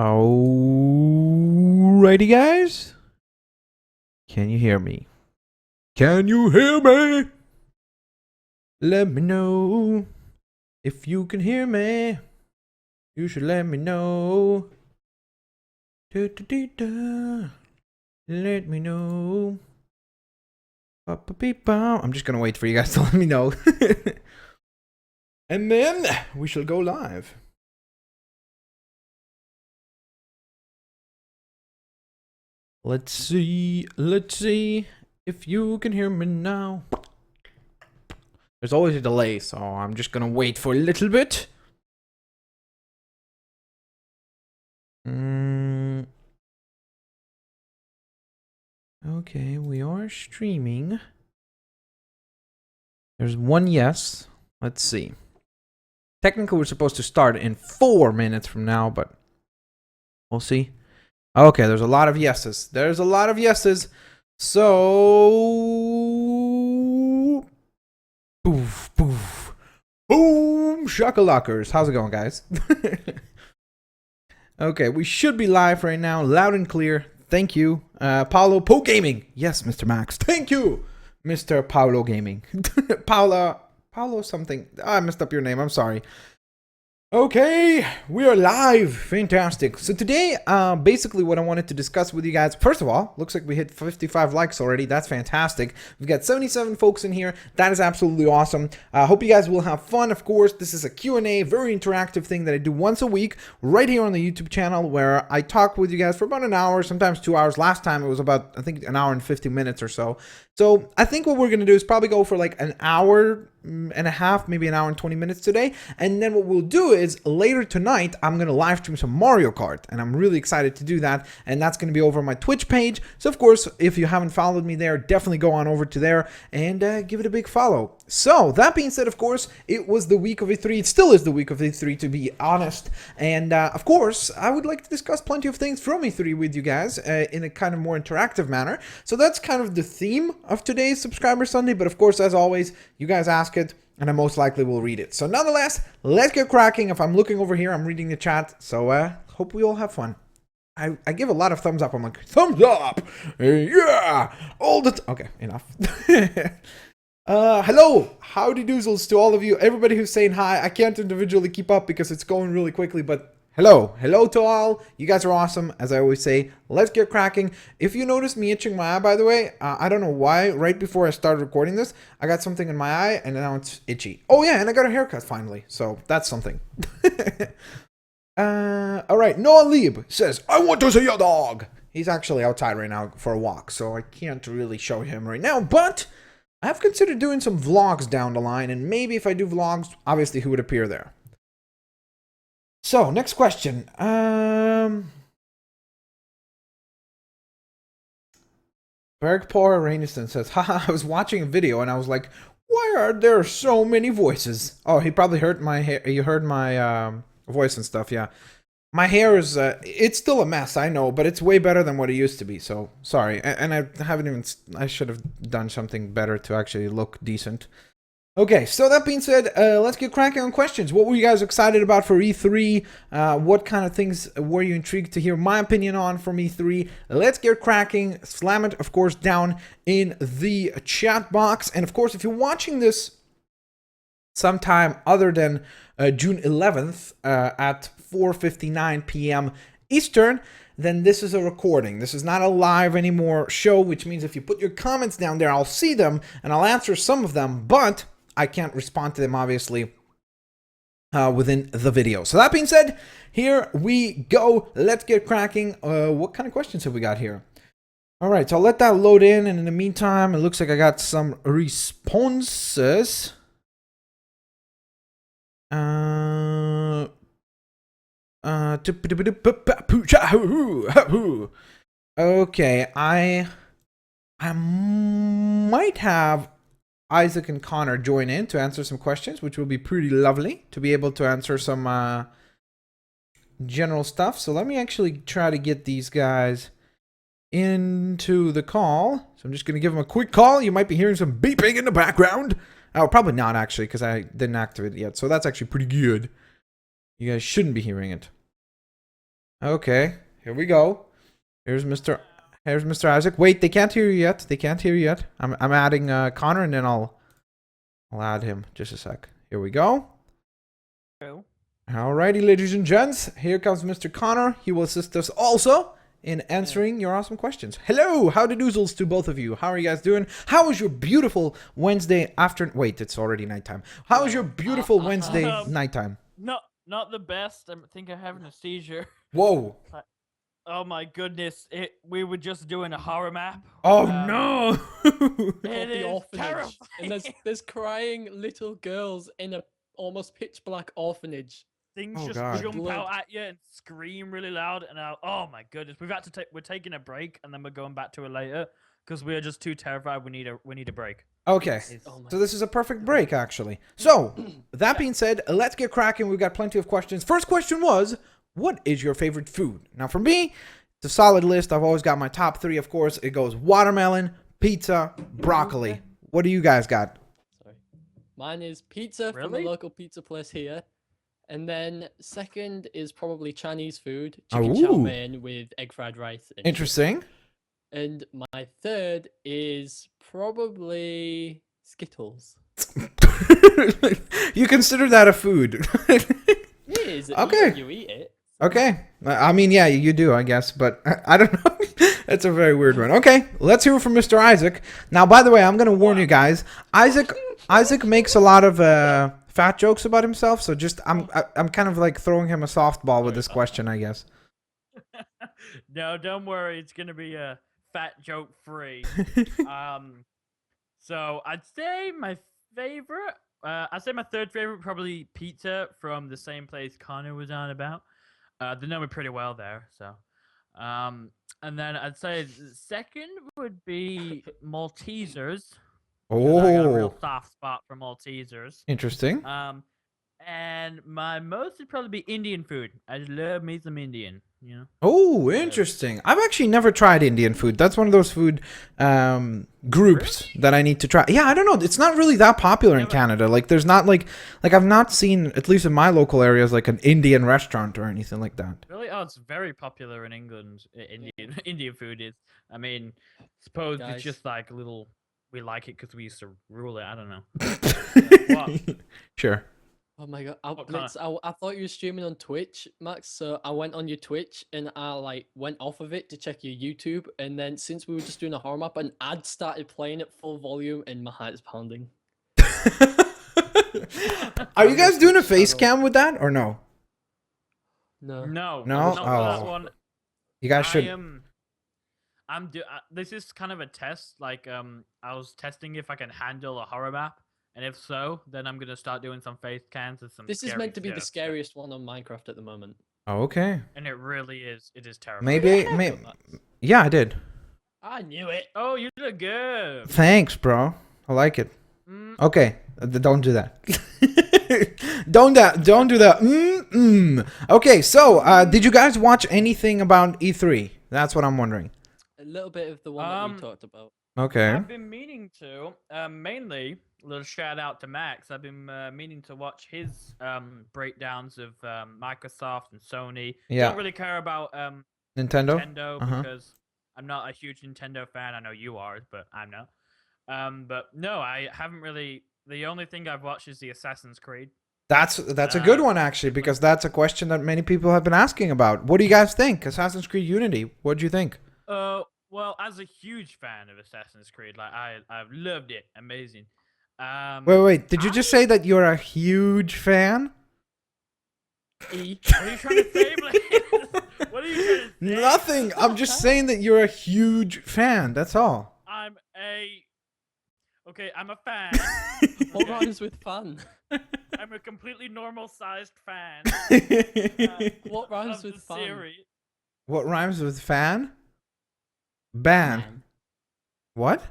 Alrighty, guys. Can you hear me? Can you hear me? Let me know if you can hear me. You should let me know. Da-da-da-da. Let me know. I'm just gonna wait for you guys to let me know. And then we shall go live. Let's see if you can hear me now. There's always a delay, so I'm just gonna wait for a little bit. Okay, we are streaming. There's one yes. Let's see. Technically, we're supposed to start in 4 minutes from now, but we'll see. Okay, there's a lot of yeses. There's a lot of yeses. So, poof, poof, boom, shakalakers. How's it going, guys? Okay, we should be live right now, loud and clear. Thank you, Paolo Po Gaming. Yes, Mr. Max. Thank you, Mr. Paolo Gaming. Paolo something. I messed up your name. I'm sorry. Okay, we are live. Fantastic. So today, basically what I wanted to discuss with you guys, first of all, looks like we hit 55 likes already. That's fantastic. We've got 77 folks in here. That is absolutely awesome. I hope you guys will have fun. Of course, this is a Q&A, very interactive thing that I do once a week right here on the YouTube channel where I talk with you guys for about an hour, sometimes 2 hours. Last time it was about, I think, an hour and 50 minutes or so. So I think what we're going to do is probably go for like an hour and a half, maybe an hour and 20 minutes today. And then what we'll do is later tonight, I'm going to live stream some Mario Kart. And I'm really excited to do that. And that's going to be over my Twitch page. So of course, if you haven't followed me there, definitely go on over to there and give it a big follow. So that being said, of course, it was the week of E3. It still is the week of E3, to be honest. And of course, I would like to discuss plenty of things from E3 with you guys in a kind of more interactive manner. So that's kind of the theme of today's Subscriber Sunday. But of course, as always, you guys ask it and I most likely will read it. So nonetheless, let's get cracking. If I'm looking over here, I'm reading the chat. So hope we all have fun. I give a lot of thumbs up. I'm like, thumbs up. Yeah. All the okay, enough. Hello. Howdy doozles to all of you. Everybody who's saying hi. I can't individually keep up because it's going really quickly, but hello to all. You guys are awesome. As I always say, let's get cracking. If you notice me itching my eye, by the way, I don't know why. Right before I started recording this, I got something in my eye and now it's itchy. Oh yeah, and I got a haircut finally. So that's something. All right. Noah Lieb says, I want to see your dog. He's actually outside right now for a walk, so I can't really show him right now, but I have considered doing some vlogs down the line, and maybe if I do vlogs, obviously he would appear there. So, next question. Berg Paul Rainiston says, haha, I was watching a video and I was like, why are there so many voices? Oh, he probably heard my hair. You heard my voice and stuff, yeah. My hair is, it's still a mess, I know, but it's way better than what it used to be, so sorry. And I haven't even, I should have done something better to actually look decent. Okay, so that being said, let's get cracking on questions. What were you guys excited about for E3? What kind of things were you intrigued to hear my opinion on from E3? Let's get cracking. Slam it, of course, down in the chat box. And of course, if you're watching this sometime other than June 11th at 4:59 p.m. Eastern, then this is a recording. This is not a live anymore show, which means if you put your comments down there, I'll see them and I'll answer some of them, but I can't respond to them, obviously, within the video. So that being said, here we go. Let's get cracking. What kind of questions have we got here? All right, so I'll let that load in, and in the meantime, it looks like I got some responses. Okay, I might have Isaac and Connor join in to answer some questions, which will be pretty lovely to be able to answer some general stuff. So let me actually try to get these guys into the call. So I'm just going to give them a quick call. You might be hearing some beeping in the background. Oh, probably not actually, because I didn't activate it yet. So that's actually pretty good. You guys shouldn't be hearing it. Okay, here we go. Here's Mr. Isaac. Wait, they can't hear you yet. They can't hear you yet. I'm adding Connor, and then I'll add him. Just a sec. Here we go. True. Alrighty, ladies and gents. Here comes Mr. Connor. He will assist us also in answering your awesome questions. Hello, howdy doozles to both of you. How are you guys doing? How was your beautiful Wednesday afternoon? Wait, it's already nighttime. How was your beautiful Wednesday nighttime? Not the best. I think I have a seizure. Whoa. Oh my goodness! We were just doing a horror map. Oh no! It is orphanage, terrifying. and there's crying little girls in a almost pitch black orphanage. Things Oh, just God. jump Blood. out at you and scream really loud, and oh my goodness, we're taking a break, and then we're going back to it later because we're just too terrified. We need a break. Okay. Oh my So this is a perfect break, actually. So, that being said, let's get cracking. We've got plenty of questions. First question was, what is your favorite food? Now, for me, it's a solid list. I've always got my top three, of course. It goes watermelon, pizza, broccoli. What do you guys got? Sorry. Mine is pizza from Really? a local pizza place here. And then second is probably Chinese food, chicken chow Ooh. mein with egg fried rice. And Interesting. And my third is probably Skittles. You consider that a food. It is. Okay. You eat it. Okay. I mean, yeah, you do, I guess, but I don't know. That's a very weird one. Okay, let's hear from Mr. Isaac. Now, by the way, I'm going to warn you guys. Isaac makes a lot of fat jokes about himself, so just I'm kind of like throwing him a softball with this question, I guess. No, don't worry. It's gonna be a fat joke free. So I'd say my favorite. I'd say my third favorite probably pizza from the same place Connor was on about. They know me pretty well there, so. And then I'd say the second would be Maltesers. 'Cause I got a real Oh, soft spot for Maltesers. interesting. And my most would probably be Indian food. I love me some Indian, you know. Oh, interesting. I've actually never tried Indian food. That's one of those food groups that I need to try. Yeah, I don't know. It's not really that popular in Canada. Like, there's not like I've not seen, at least in my local areas, like an Indian restaurant or anything like that. Really? Oh, it's very popular in England. Indian food is. I mean, suppose Guys. it's just like a little. We like it because we used to rule it. I don't know. What? Sure. Oh my god! What kinda- I thought you were streaming on Twitch, Max. So I went on your Twitch and I like went off of it to check your YouTube. And then since we were just doing a horror map, an ad started playing at full volume, and my heart's pounding. Are you guys doing a face cam with that or no? No. No. No? Not for that Oh. one. You guys I should. am. This is kind of a test. Like I was testing if I can handle a horror map, and if so, then I'm gonna start doing some face cams and some. This is scary meant to be the stuff. scariest one on Minecraft at the moment. Oh, okay. And it really is. It is terrible. Maybe. Yeah, I did. I knew it. Oh, you look good. Thanks, bro. I like it. Mm, Okay, don't do that. Don't do that. Okay, so did you guys watch anything about E3? That's what I'm wondering. A little bit of the one that we talked about. Okay. I've been meaning to. Mainly, a little shout out to Max. I've been meaning to watch his breakdowns of Microsoft and Sony. Yeah. Don't really care about Nintendo? Nintendo Uh-huh. because I'm not a huge Nintendo fan. I know you are, but I'm not. But no, I haven't really. The only thing I've watched is the Assassin's Creed. That's a good one actually, because that's a question that many people have been asking about. What do you guys think? Assassin's Creed Unity. What do you think? Well, as a huge fan of Assassin's Creed, like I've loved it. Amazing. Wait. Did you just say that you're a huge fan? What are you trying to say, Blaze? What are you trying to say? Nothing. I'm just saying that you're a huge fan. That's all. I'm a fan. What rhymes with fun? I'm a completely normal-sized fan. What rhymes of with the fun? series. What rhymes with fan? Ban. Man. What?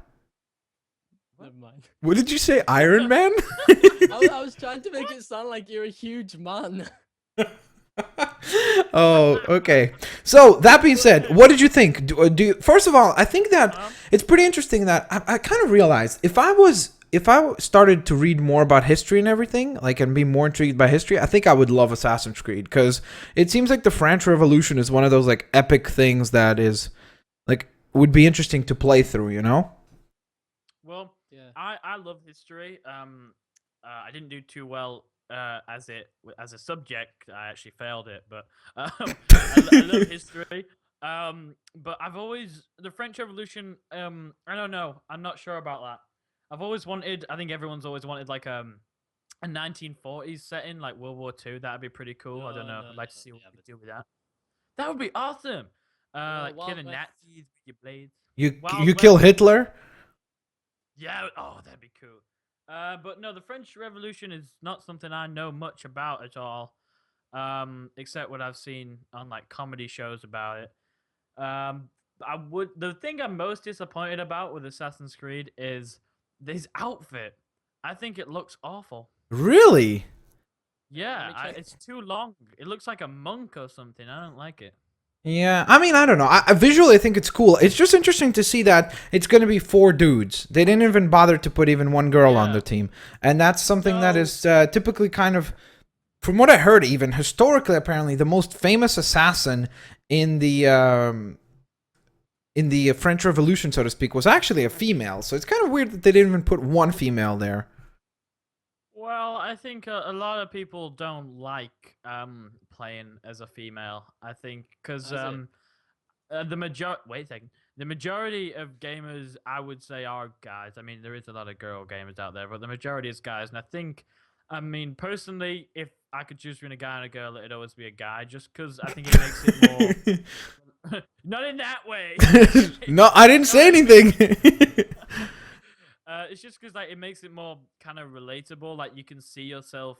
Never mind. What did you say? Iron Man? I was trying to make it sound like you're a huge man. Oh, okay. So that being said, what did you think? First of all, I think that it's pretty interesting that I kind of realized if I was if I started to read more about history and everything, like, and be more intrigued by history, I think I would love Assassin's Creed, because it seems like the French Revolution is one of those like epic things that is like would be interesting to play through, you know? Well, Yeah. I love history. I didn't do too well as a subject. I actually failed it, but I love history. But I've always the French Revolution. I don't know. I'm not sure about that. I've always wanted. I think everyone's always wanted like a 1940s setting, like World War II. That'd be pretty cool. I don't know. I'd like to see what we could do with that. That would be awesome. Like Wild killing West. Nazis with your blades. You Wild you kill West. Hitler? Yeah. Oh, that'd be cool. But no, the French Revolution is not something I know much about at all. Except what I've seen on like comedy shows about it. The thing I'm most disappointed about with Assassin's Creed is this outfit. I think it looks awful. Really? Yeah, check. it's too long. It looks like a monk or something. I don't like it. Yeah, I mean, I don't know. I visually, I think it's cool. It's just interesting to see that it's going to be 4 dudes. They didn't even bother to put even one girl on Yeah. the team, and that's something that So- is typically kind of, from what I heard, even historically, apparently the most famous assassin in the French Revolution, so to speak, was actually a female. So it's kind of weird that they didn't even put one female there. Well, I think a lot of people don't like playing as a female. I think because As it? wait a second, the majority of gamers I would say are guys. I mean, there is a lot of girl gamers out there, but the majority is guys. And I think, I mean, personally, if I could choose between a guy and a girl, it'd always be a guy, just because I think it makes it more. Not in that way. No, I didn't say anything. It's just because like it makes it more kind of relatable. Like you can see yourself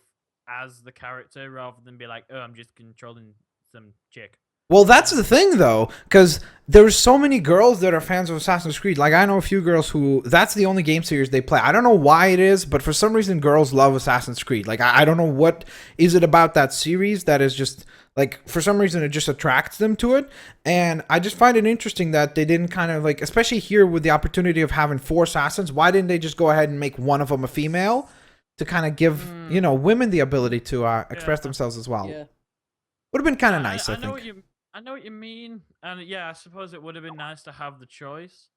as the character rather than be like, oh, I'm just controlling some chick. Well, that's the thing, though, because there's so many girls that are fans of Assassin's Creed. Like, I know a few girls who, that's the only game series they play. I don't know why it is, but for some reason, girls love Assassin's Creed. Like, I don't know what is it about that series that is just, like, for some reason, it just attracts them to it. And I just find it interesting that they didn't kind of, like, especially here with the opportunity of having 4 assassins, why didn't they just go ahead and make one of them a female to kind of give, you know, women the ability to express themselves as well? Yeah. Would have been kind of nice, I know think. I know what you mean, and yeah, I suppose it would have been nice to have the choice.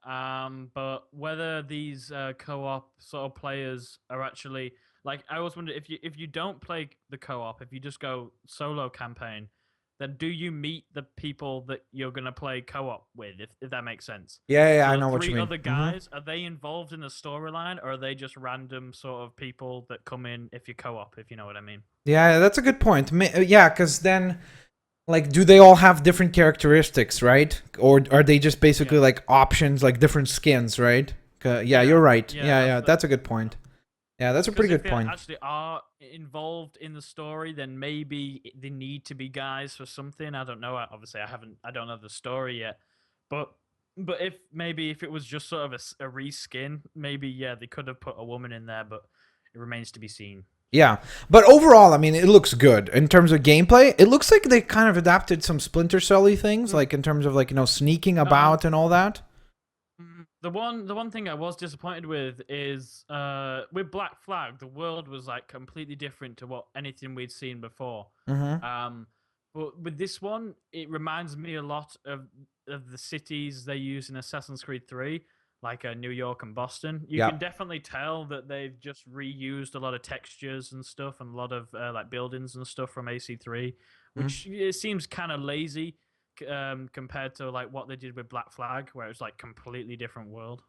But whether these co-op sort of players are actually like, I always wonder if you don't play the co-op, if you just go solo campaign, then do you meet the people that you're gonna play co-op with? If that makes sense. Yeah, So I the know what you 3 mean. other guys, are they involved in the storyline, or are they just random sort of people that come in if you co-op? If you know what I mean. Yeah, that's a good point. Yeah, because then, like, do they all have different characteristics, right? Or are they just basically like options, like different skins, right? Yeah, you're right. Yeah, that's a good point. Yeah, that's a pretty good If point. they actually are involved in the story, then maybe they need to be guys for something. I don't know. Obviously, I don't know the story yet. But if it was just sort of a reskin, maybe they could have put a woman in there. But it remains to be seen. Yeah, but overall, I mean, it looks good in terms of gameplay. It looks like they kind of adapted some Splinter Cell-y things, like in terms of like, you know, sneaking about and all that. The one thing I was disappointed with is with Black Flag, the world was like completely different to what anything we'd seen before. But with this one, it reminds me a lot of the cities they use in Assassin's Creed 3, like New York and Boston. You can definitely tell that they've just reused a lot of textures and stuff, and a lot of like buildings and stuff from AC3, which it seems kind of lazy compared to like what they did with Black Flag, where it's like completely different world.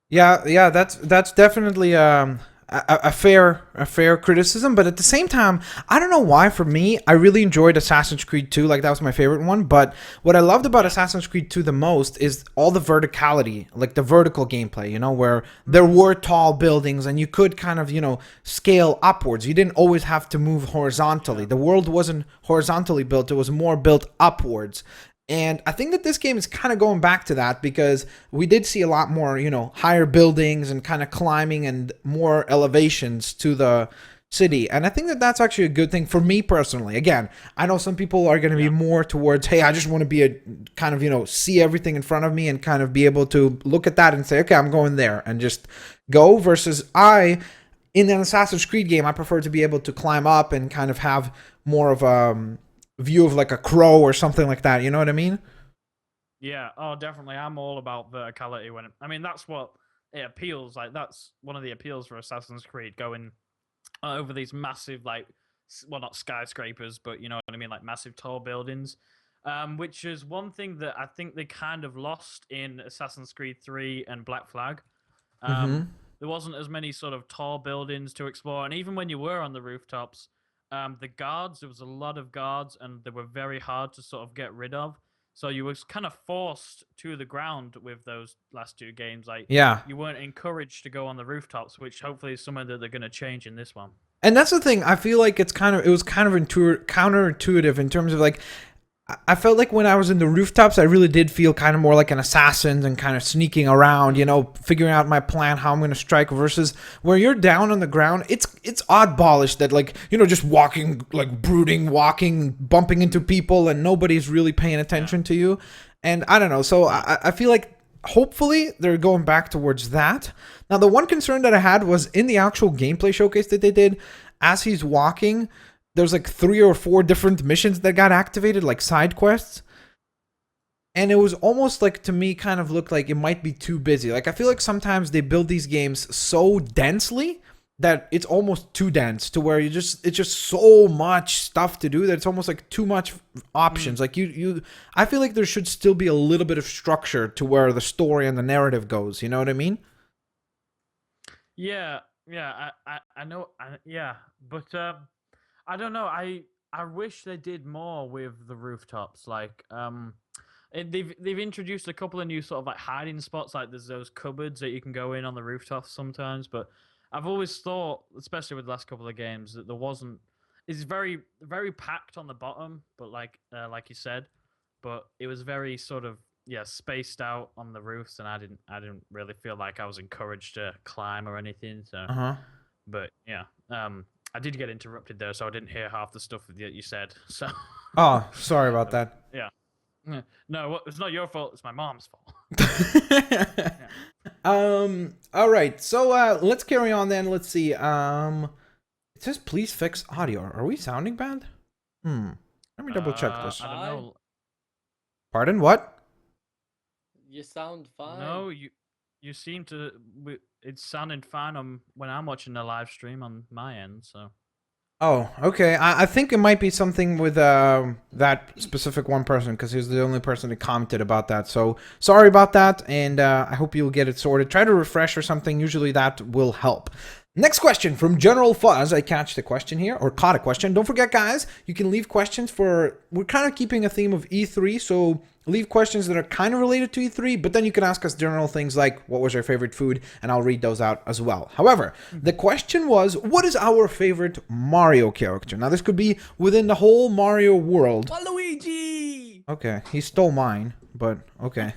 Yeah, that's definitely a fair criticism, but at the same time, I don't know why. For me, I really enjoyed Assassin's Creed 2. Like, that was my favorite one. But what I loved about Assassin's Creed 2 the most is all the verticality, like the vertical gameplay. You know, where there were tall buildings and you could kind of, you know, scale upwards. You didn't always have to move horizontally. The world wasn't horizontally built; it was more built upwards. And I think that this game is kind of going back to that, because we did see a lot more, you know, higher buildings and kind of climbing and more elevations to the city. And I think that that's actually a good thing for me personally. Again, I know some people are going to be more towards, hey, I just want to be a kind of, see everything in front of me and kind of be able to look at that and say, okay, I'm going there and just go, versus in an Assassin's Creed game, I prefer to be able to climb up and kind of have more of a view of like a crow or something like that. You know what I mean? Yeah. Oh, definitely. I'm all about verticality that's what it appeals. Like that's one of the appeals for Assassin's Creed, going over these massive, like, well, not skyscrapers, but you know what I mean, like massive tall buildings. Which is one thing that I think they kind of lost in Assassin's Creed 3 and Black Flag. There wasn't as many sort of tall buildings to explore, and even when you were on the rooftops, there was a lot of guards, and they were very hard to sort of get rid of. So you was kind of forced to the ground with those last two games. Like, Yeah. you weren't encouraged to go on the rooftops, which hopefully is something that they're going to change in this one. And that's the thing. I feel like it was kind of counterintuitive in terms of like, I felt like when I was in the rooftops, I really did feel kind of more like an assassin and kind of sneaking around, figuring out my plan, how I'm going to strike, versus where you're down on the ground. It's oddballish that, like, just walking, like brooding, walking, bumping into people, and nobody's really paying attention to you. And I don't know. So I feel like hopefully they're going back towards that. Now, the one concern that I had was in the actual gameplay showcase that they did, as he's walking, there's like 3 or 4 different missions that got activated, like side quests. And it was almost like, to me, kind of looked like it might be too busy. Like, I feel like sometimes they build these games so densely that it's almost too dense, to where it's just so much stuff to do that it's almost like too much options. Like I feel like there should still be a little bit of structure to where the story and the narrative goes. You know what I mean? Yeah, I know. But I don't know. I wish they did more with the rooftops. Like, they've introduced a couple of new sort of like hiding spots. Like, there's those cupboards that you can go in on the rooftops sometimes. But I've always thought, especially with the last couple of games, that there wasn't. It's very, very packed on the bottom, but like you said, but it was very sort of spaced out on the roofs, and I didn't really feel like I was encouraged to climb or anything. So, but yeah, I did get interrupted there, so I didn't hear half the stuff that you said. So, oh, sorry about that. Yeah. No, it's not your fault. It's my mom's fault. All right. So let's carry on then. Let's see. It says please fix audio. Are we sounding bad? Let me double check this. I don't know. Pardon? What? You sound fine. No, you seem to. It's sounding fine when I'm watching the live stream on my end. So. Oh, okay. I think it might be something with that specific one person, because he's the only person that commented about that. So sorry about that, and I hope you'll get it sorted. Try to refresh or something. Usually that will help. Next question from General Fuzz. I catched a question here, or caught a question. Don't forget, guys, you can leave questions we're kind of keeping a theme of E3, so leave questions that are kind of related to E3, but then you can ask us general things like, what was your favorite food? And I'll read those out as well. However, the question was, what is our favorite Mario character? Now, this could be within the whole Mario world. Waluigi! Okay, he stole mine, but okay.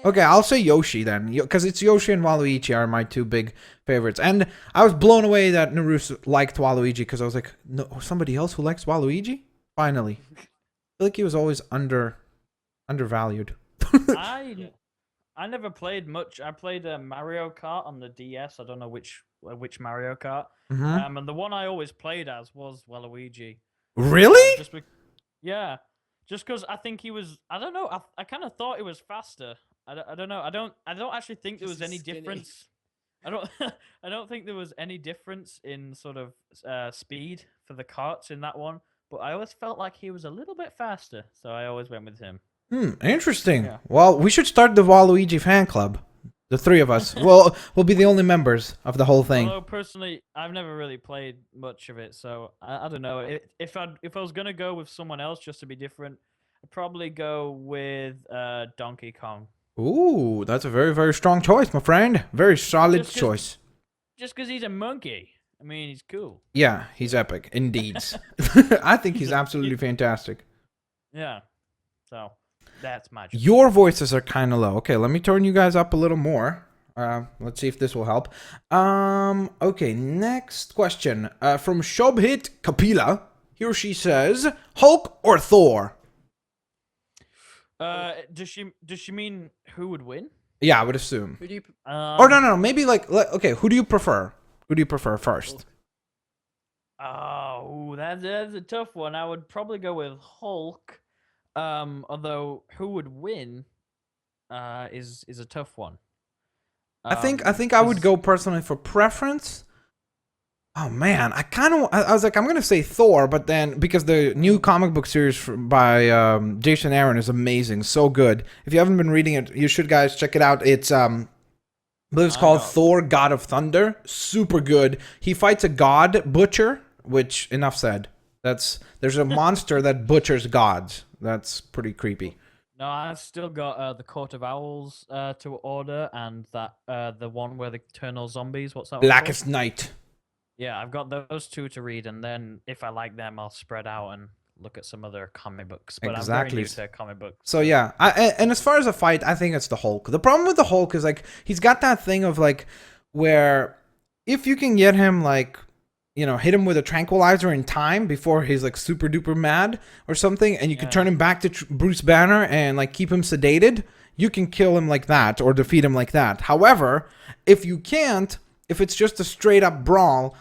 Okay, I'll say Yoshi then, because it's Yoshi and Waluigi are my two big favorites. And I was blown away that Naruse liked Waluigi, because I was like, no, somebody else who likes Waluigi? Finally. I feel like he was always undervalued. I never played much. I played Mario Kart on the DS. I don't know which Mario Kart. And the one I always played as was Waluigi. Really? Yeah. Just because I think he was. I don't know. I kind of thought he was faster. I don't know. I don't actually think there was any difference. I don't think there was any difference in sort of speed for the karts in that one. But I always felt like he was a little bit faster, so I always went with him. Interesting. Yeah. Well, we should start the Waluigi fan club. The three of us. We'll be the only members of the whole thing. Although personally, I've never really played much of it, so I don't know. If I was gonna go with someone else just to be different, I'd probably go with Donkey Kong. Ooh, that's a very, very strong choice, my friend. Very solid choice. Just because he's a monkey. I mean, he's cool. Yeah, he's epic, indeed. I think he's absolutely fantastic. Yeah. So, that's my choice. Your voices are kind of low. Okay, let me turn you guys up a little more. Let's see if this will help. Okay, next question. From Shobhit Kapila. Here she says, Hulk or Thor? Does she mean who would win? Yeah, I would assume. Who do you? Or no, maybe okay, who do you prefer? Who do you prefer first? Oh, that's a tough one. I would probably go with Hulk. Although who would win, is a tough one. I think I would go personally for preference. Oh man, I was like, I'm gonna say Thor, but then because the new comic book series by Jason Aaron is amazing, so good. If you haven't been reading it, you should, guys, check it out. It's I believe it's called Thor: God of Thunder. Super good. He fights a god butcher, which, enough said. There's a monster that butchers gods. That's pretty creepy. No, I've still got the Court of Owls to order, and that the one where they turn all zombies. What's that one called? Blackest Night. Yeah, I've got those two to read, and then if I like them, I'll spread out and look at some other comic books. But Exactly. I'm very new to comic books. So yeah, and as far as a fight, I think it's the Hulk. The problem with the Hulk is like he's got that thing of like where if you can get him like, you know, hit him with a tranquilizer in time before he's like super duper mad or something, and you can turn him back to Bruce Banner and like keep him sedated, you can kill him like that or defeat him like that. However, if you can't, if it's just a straight up brawl,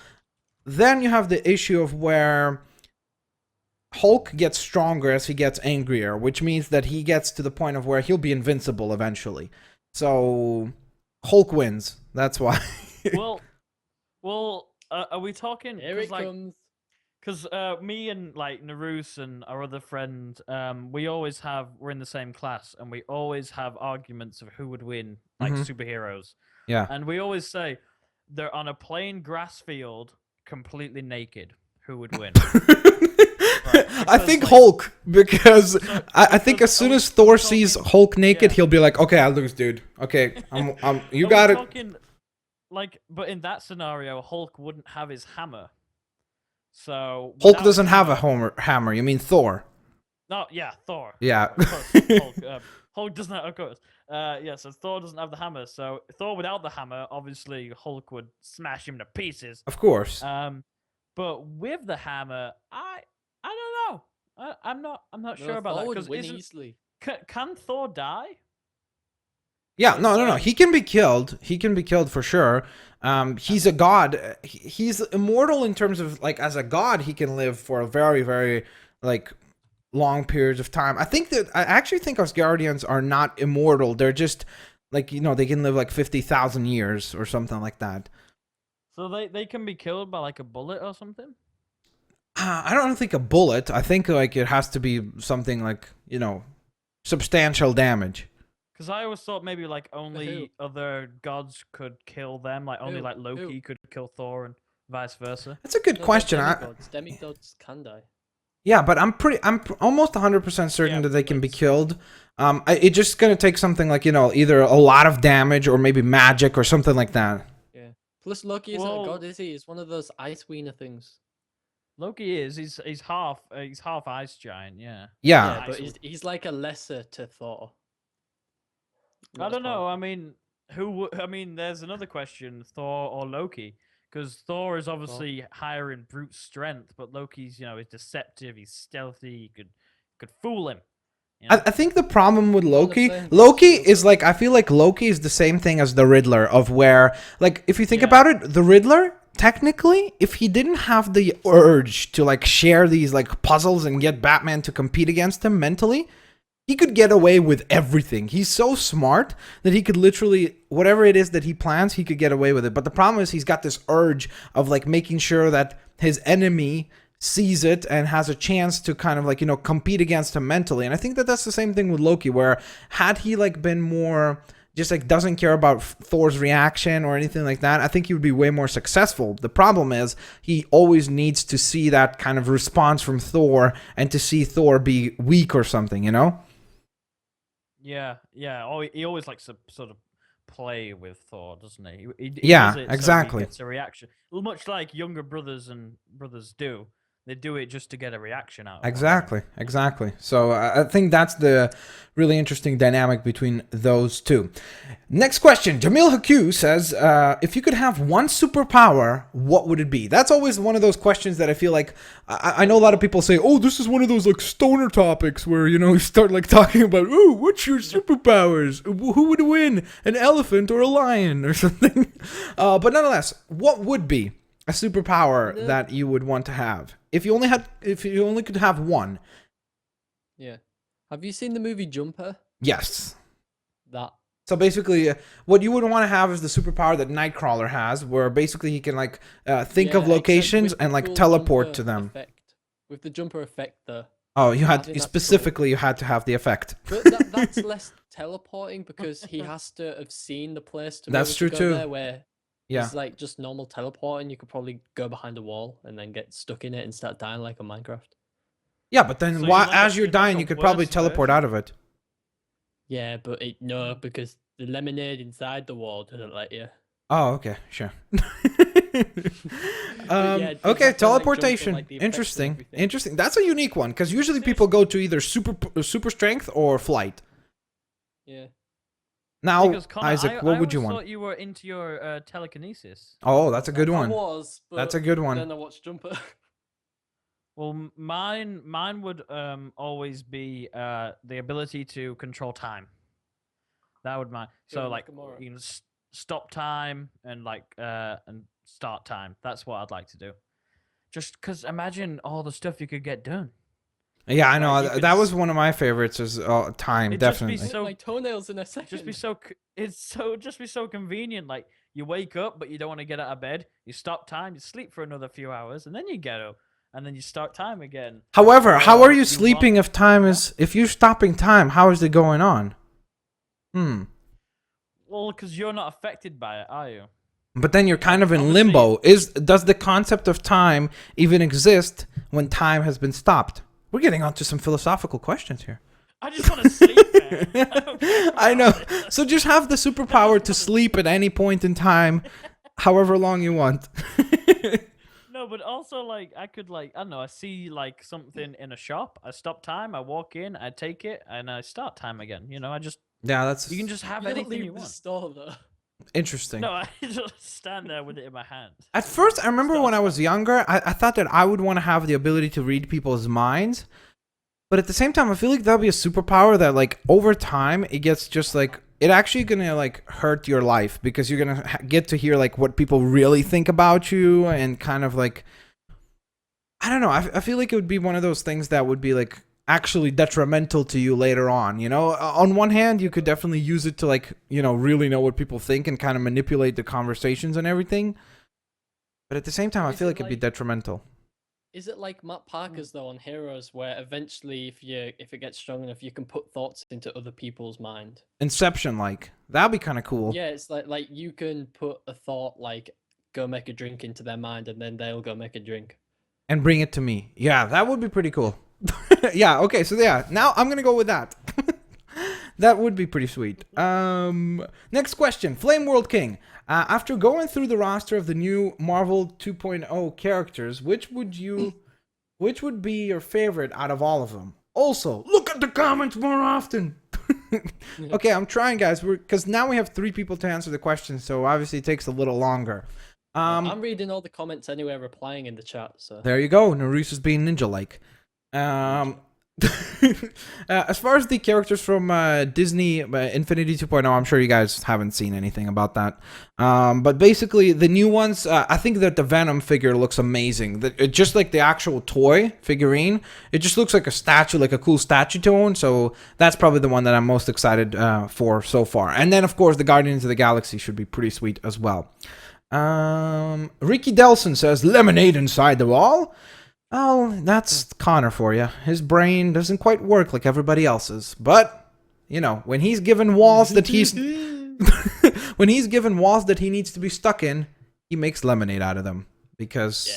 then you have the issue of where Hulk gets stronger as he gets angrier, which means that he gets to the point of where he'll be invincible eventually. So Hulk wins. That's why. well, are we talking? Here it comes. Because me and like Narus and our other friend, we're in the same class, and we always have arguments of who would win, like superheroes. Yeah. And we always say they're on a plain grass field, completely naked. Who would win? I think like, Hulk, because I think as soon as Thor sees Hulk naked, he'll be like, "Okay, I lose, dude. Okay, you got it." Like, but in that scenario, Hulk wouldn't have his hammer. So Hulk doesn't have a hammer. You mean Thor? No, yeah, Thor. Yeah. Of course, Hulk doesn't have, of course. Yeah, so Thor doesn't have the hammer. So Thor without the hammer, obviously Hulk would smash him to pieces. Of course. But with the hammer, I don't know. I'm not sure about that, because easily. Can Thor die? Yeah, no. He can be killed. He can be killed for sure. He's a god. He's immortal in terms of like as a god, he can live for a very, very like long periods of time. I actually think Asgardians are not immortal. They're just like, you know, they can live like 50,000 years or something like that. So they can be killed by like a bullet or something? I don't think a bullet. I think like it has to be something like, you know, substantial damage. Because I always thought maybe like only other gods could kill them, like only like Loki could kill Thor and vice versa. That's a good question. Demigods can die. Yeah, but I'm almost 100% certain that they can be killed. It's just gonna take something like, you know, either a lot of damage or maybe magic or something like that. Yeah. Plus Loki isn't a god, is he? He's one of those ice wiener things. Loki is. He's half ice giant. Yeah. Yeah, but he's like a lesser to Thor. I don't know. I mean, there's another question: Thor or Loki? Because Thor is obviously higher in brute strength, but Loki's, you know, is deceptive. He's stealthy. You could fool him. You know? I think the problem with Loki is like, I feel like Loki is the same thing as the Riddler, of where, like, if you think about it, the Riddler, technically, if he didn't have the urge to like share these like puzzles and get Batman to compete against him mentally, he could get away with everything. He's so smart that he could literally, whatever it is that he plans, he could get away with it. But the problem is he's got this urge of like making sure that his enemy sees it and has a chance to kind of like, you know, compete against him mentally. And I think that that's the same thing with Loki, where had he like been more just like doesn't care about Thor's reaction or anything like that, I think he would be way more successful. The problem is he always needs to see that kind of response from Thor and to see Thor be weak or something, you know? Yeah. Oh, he always likes to sort of play with Thor, doesn't he? He yeah, does it exactly. So he gets a reaction, much like younger brothers do. They do it just to get a reaction out of one Exactly. So I think that's the really interesting dynamic between those two. Next question. Jamil Haku says, if you could have one superpower, what would it be? That's always one of those questions that I feel like, I know a lot of people say, oh, this is one of those like stoner topics where, you start like talking about, oh, what's your superpowers? Who would win? An elephant or a lion or something? But nonetheless, what would be a superpower that you would want to have if you only could have one? Yeah. Have you seen the movie Jumper? Yes. That. So basically, what you would want to have is the superpower that Nightcrawler has, where basically he can like think of Yeah, locations except with and the like cool teleport jumper to them. Effect. With the jumper effect, though. Oh, I think that's specifically you had to have the effect. But that's less teleporting because he has to have seen the place to be That's able true to go too. there, where Yeah. it's like just normal teleporting. You could probably go behind a wall and then get stuck in it and start dying like a Minecraft. Yeah, but then So why, you're like as you're you're like dying, a you could probably worse teleport version? out of it. Yeah, but no, because the lemonade inside the wall doesn't let you. Oh, okay, sure. yeah, it does Okay, have to, like, jump from, teleportation. like, the effects and Interesting. everything. Interesting. That's a unique one because usually people go to either super strength or flight. Yeah. Now, Because Connor, Isaac, I what would you always want? thought you were into your telekinesis. Oh, that's a good I one. was, but That's a good then one. I watched Jumper. Well, mine would always be the ability to control time. That would my Good, so like Nakamura. you can stop time and and start time. That's what I'd like to do. Just because imagine all the stuff you could get done. Yeah, I know. Like, you could That was one of my favorites. Is time, It'd just be definitely. so- My toenails in a second. Just be so convenient. Like you wake up, but you don't want to get out of bed. You stop time, you sleep for another few hours, and then you get up, and then you start time again. However, how are you you sleeping want- if time is if you're stopping time? How is it going on? Well, because you're not affected by it, are you? But then you're kind of in Obviously- limbo. Does the concept of time even exist when time has been stopped? We're getting onto some philosophical questions here. I just want to sleep, man. I don't care I know. about it. So just have the superpower to sleep at any point in time, however long you want. No, but also like I could like I don't know. I see like something in a shop. I stop time. I walk in. I take it, and I start time again. I just Yeah, that's you can just have You don't anything leave you the want. store though. interesting. No, I just stand there with it in my hand. At first, I remember when I was younger, I thought that I would want to have the ability to read people's minds. But at the same time, I feel like that'd be a superpower that, like, over time, it gets just, like, it actually gonna, like, hurt your life. Because you're gonna get to hear, like, what people really think about you. And kind of, like, I don't know. I feel like it would be one of those things that would be, like, actually detrimental to you later on. On one hand, you could definitely use it to, like, really know what people think and kind of manipulate the conversations and everything. But at the same time, I Is feel it like it'd be like- detrimental. Is it like Matt Parker's though on Heroes, where eventually, if it gets strong enough, you can put thoughts into other people's mind? Inception, like. That'd be kind of cool. Yeah, it's like you can put a thought like go make a drink into their mind, and then they'll go make a drink. And bring it to me. Yeah, that would be pretty cool. Yeah, okay, so yeah, now I'm gonna go with that. That would be pretty sweet. Next question, Flame World King. After going through the roster of the new Marvel 2.0 characters, which would be your favorite out of all of them? Also, look at the comments more often. Okay, I'm trying, guys, because now we have 3 people to answer the question, so obviously it takes a little longer. I'm reading all the comments anyway, replying in the chat. So There you go. Naruse is being ninja-like. As far as the characters from Disney Infinity 2.0, I'm sure you guys haven't seen anything about that. But basically, the new ones, I think that the Venom figure looks amazing. Just like the actual toy figurine, it just looks like a statue, like a cool statue to own. So that's probably the one that I'm most excited for so far. And then, of course, the Guardians of the Galaxy should be pretty sweet as well. Ricky Delson says, lemonade inside the wall. Oh, that's Connor for you. His brain doesn't quite work like everybody else's. But, when he's given walls that when he's given walls that he needs to be stuck in, he makes lemonade out of them. Because,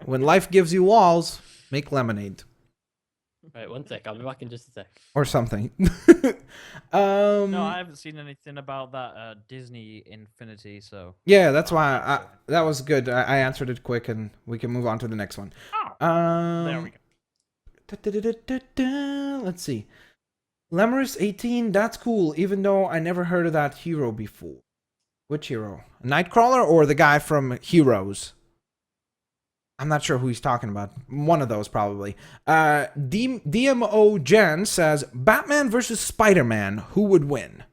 when life gives you walls, make lemonade. right, one sec, I'll be back in just a sec. Or something. No, I haven't seen anything about that Disney Infinity, so Yeah, that's why that was good. I answered it quick, and we can move on to the next one. There we go. Let's see. Lemurus 18, that's cool, even though I never heard of that hero before. Which hero? Nightcrawler or the guy from Heroes? I'm not sure who he's talking about. One of those, probably. DMO Jen says, Batman versus Spider-Man, who would win?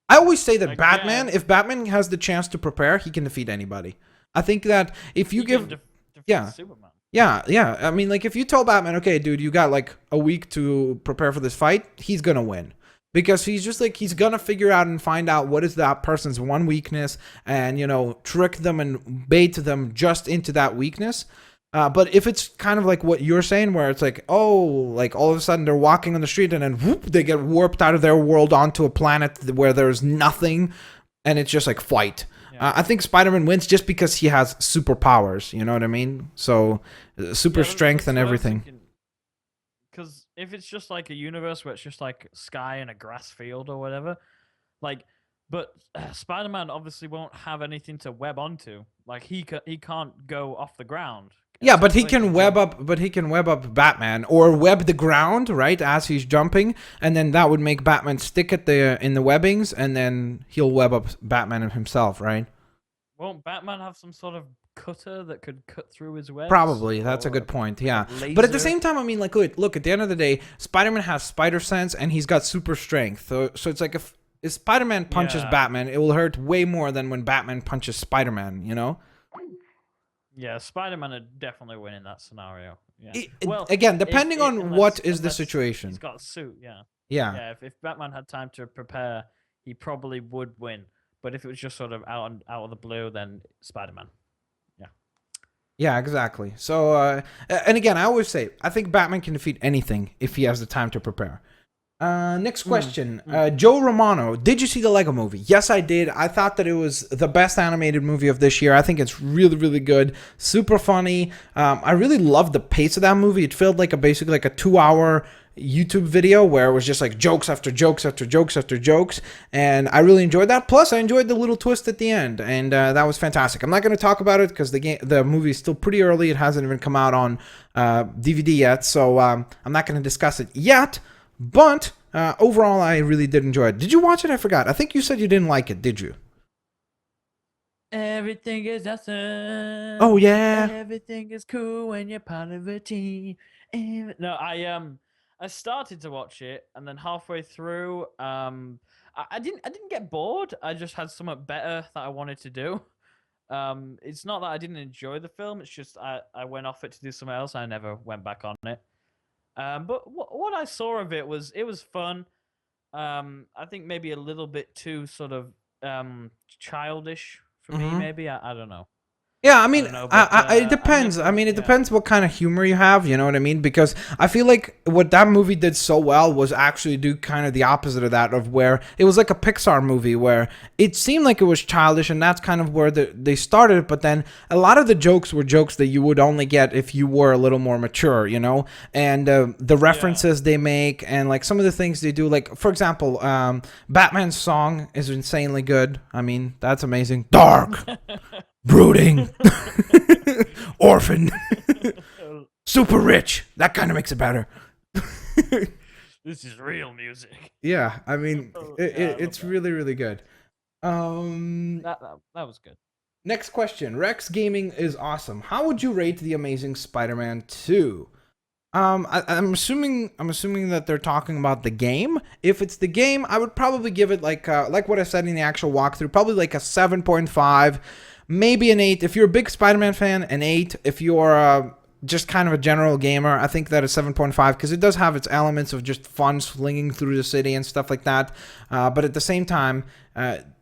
I always say that Again. Batman, if Batman has the chance to prepare, he can defeat anybody. I think that if you He give... can defeat yeah. Superman. Yeah. I mean, like, if you tell Batman, okay, dude, you got, like, a week to prepare for this fight, he's gonna win. Because he's just, like, he's gonna figure out and find out what is that person's one weakness and, you know, trick them and bait them just into that weakness. But if it's kind of like what you're saying, where it's like, oh, like, all of a sudden they're walking on the street and then, whoop, they get warped out of their world onto a planet where there's nothing, and it's just, like, fight. I think Spider-Man wins just because he has superpowers, you know what I mean? So, super strength and everything. Because if it's just like a universe where it's just like sky and a grass field or whatever, like, but Spider-Man obviously won't have anything to web onto. Like, he can't go off the ground. Yeah, but he essentially, can web up. But he can web up Batman or web the ground, right, as he's jumping, and then that would make Batman stick at in the webbings, and then he'll web up Batman himself, right? Won't Batman have some sort of cutter that could cut through his webs? Probably. That's a good point. Yeah, but at the same time, I mean, like, look. At the end of the day, Spider-Man has spider sense, and he's got super strength. So it's like if Spider-Man punches Batman, it will hurt way more than when Batman punches Spider-Man. You know? Yeah, Spider-Man would definitely win in that scenario. Yeah. Well, again, depending on what is the situation. He's got a suit. Yeah. Yeah. Yeah. If Batman had time to prepare, he probably would win. But if it was just sort of out of the blue, then Spider-Man. Yeah. Yeah, exactly. So, and again, I always say, I think Batman can defeat anything if he has the time to prepare. Next question. Joe Romano, did you see the Lego movie? Yes, I did. I thought that it was the best animated movie of this year. I think it's really, really good. Super funny. I really loved the pace of that movie. It felt like basically like a 2-hour YouTube video where it was just like jokes after jokes after jokes after jokes, and I really enjoyed that. Plus, I enjoyed the little twist at the end, and that was fantastic. I'm not going to talk about it because the movie is still pretty early. It hasn't even come out on DVD yet, so I'm not going to discuss it yet. But overall, I really did enjoy it. Did you watch it? I forgot. I think you said you didn't like it. Did you? Everything is awesome. Oh yeah. Everything is cool when you're part of a team. No, I started to watch it, and then halfway through, I didn't get bored. I just had something better that I wanted to do. It's not that I didn't enjoy the film. It's just I went off it to do something else. I never went back on it. But what I saw of it was fun. I think maybe a little bit too sort of childish for me. Maybe I don't know. Yeah, I mean, it depends. I mean, it depends what kind of humor you have, you know what I mean? Because I feel like what that movie did so well was actually do kind of the opposite of that, of where it was like a Pixar movie where it seemed like it was childish, and that's kind of where they started, but then a lot of the jokes were jokes that you would only get if you were a little more mature, you know? And the references they make, and like some of the things they do, like, for example, Batman's song is insanely good. I mean, that's amazing. Dark! Brooding, orphan, super rich. That kind of makes it better. This is real music. Yeah, I mean, it's really, really good. That was good. Next question. Rex Gaming is awesome. How would you rate The Amazing Spider-Man 2? I'm assuming that they're talking about the game. If it's the game, I would probably give it like what I said in the actual walkthrough, probably like a 7.5. Maybe an 8. If you're a big Spider-Man fan, an 8. If you're just kind of a general gamer, I think that is 7.5 because it does have its elements of just fun slinging through the city and stuff like that. But at the same time,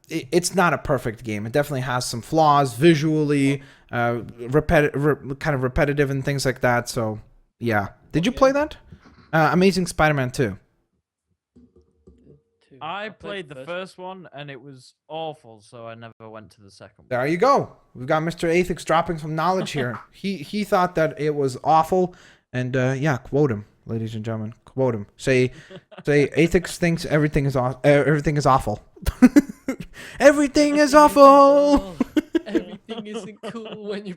it's not a perfect game. It definitely has some flaws visually, kind of repetitive and things like that. So, yeah. Did you play that? Amazing Spider-Man 2. I played the first one, and it was awful, so I never went to the second one. There you go. We've got Mr. Athix dropping some knowledge here. He thought that it was awful, and yeah, quote him, ladies and gentlemen. Quote him. Say Athix thinks everything is awful. Everything is awful. Everything is awful. Everything isn't cool when you.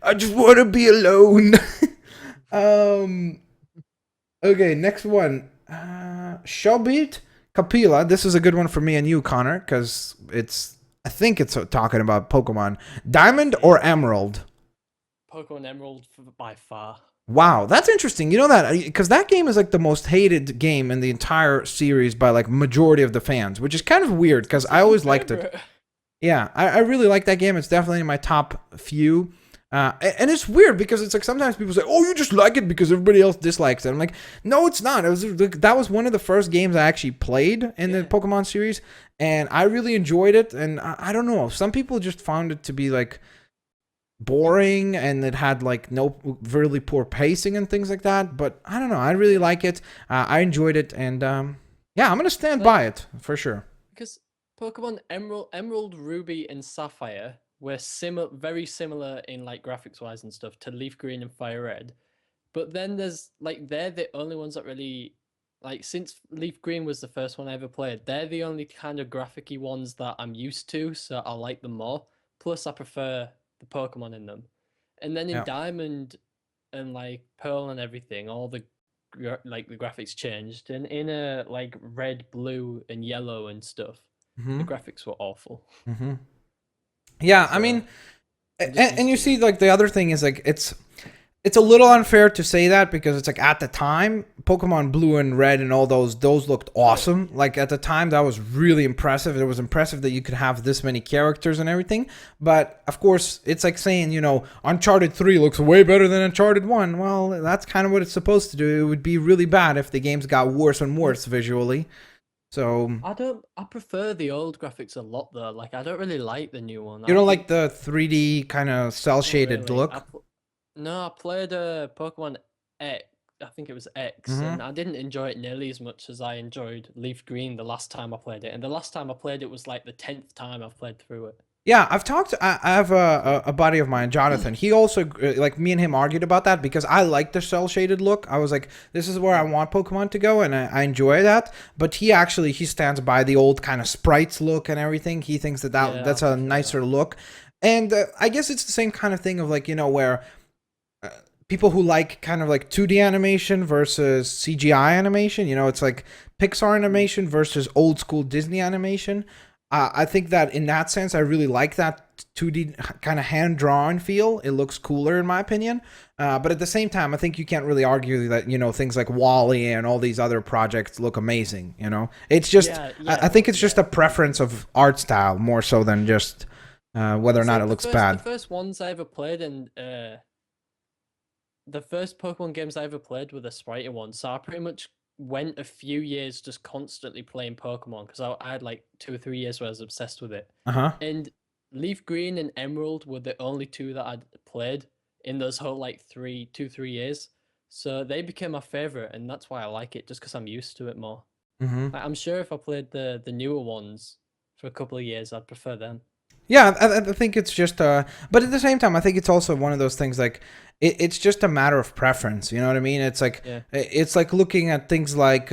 I just want to be alone. Okay, next one. Shobit Kapila. This is a good one for me and you, Connor, because I think it's talking about Pokemon. Diamond or Emerald? Pokemon Emerald by far. Wow, that's interesting. You know that because that game is like the most hated game in the entire series by like majority of the fans, which is kind of weird because I always liked it. Yeah, I really like that game. It's definitely in my top few. And it's weird because it's like sometimes people say, "Oh, you just like it because everybody else dislikes it." I'm like, no, it's not. That was one of the first games I actually played in the Pokemon series, and I really enjoyed it. And I don't know, some people just found it to be like boring, and it had like no really poor pacing and things like that. But I don't know. I really like it. I enjoyed it, and yeah, I'm gonna stand by it for sure. Because Pokemon Emerald, Ruby, and Sapphire were very similar in like graphics wise and stuff to Leaf Green and Fire Red, but then there's like they're the only ones that really like, since Leaf Green was the first one I ever played, they're the only kind of graphicy ones that I'm used to, so I like them more. Plus, I prefer the Pokemon in them, and then in Diamond and like Pearl and everything, all the like the graphics changed, and in a like red, blue, and yellow and stuff, the graphics were awful. Yeah, so, I mean, and you see, like the other thing is like it's a little unfair to say that because it's like at the time, Pokemon Blue and Red and all those looked awesome. Like at the time, that was really impressive. It was impressive that you could have this many characters and everything. But of course, it's like saying, you know, Uncharted 3 looks way better than Uncharted 1. Well, that's kind of what it's supposed to do. It would be really bad if the games got worse and worse visually. So I prefer the old graphics a lot though. Like I don't really like the new one. You don't like the 3D kind of cell shaded look? No, I played Pokemon X. I think it was X, and I didn't enjoy it nearly as much as I enjoyed Leaf Green the last time I played it. And the last time I played it was like the 10th time I've played through it. Yeah, I have a buddy of mine, Jonathan. He also, like, me and him argued about that because I like the cel-shaded look. I was like, this is where I want Pokemon to go, and I enjoy that. But he stands by the old kind of sprites look and everything. He thinks that's a nicer look. And I guess it's the same kind of thing of, like, you know, where people who like kind of like 2D animation versus CGI animation, you know, it's like Pixar animation versus old school Disney animation. I think that in that sense, I really like that 2D kind of hand-drawn feel. It looks cooler in my opinion. But at the same time, I think you can't really argue that, you know, things like WALL-E and all these other projects look amazing, you know? It's just, I think it's just a preference of art style more so than just whether or not it looks bad. The first ones I ever played and the first Pokemon games I ever played were the sprite ones, so I pretty much went a few years just constantly playing Pokemon because I had like 2 or 3 years where I was obsessed with it. And Leaf Green and Emerald were the only two that I'd played in those whole like 2 or 3 years. So they became my favorite, and that's why I like it, just because I'm used to it more. Like, I'm sure if I played the newer ones for a couple of years, I'd prefer them. Yeah, I think it's just, but at the same time, I think it's also one of those things like it's just a matter of preference. You know what I mean? It's like it's like looking at things like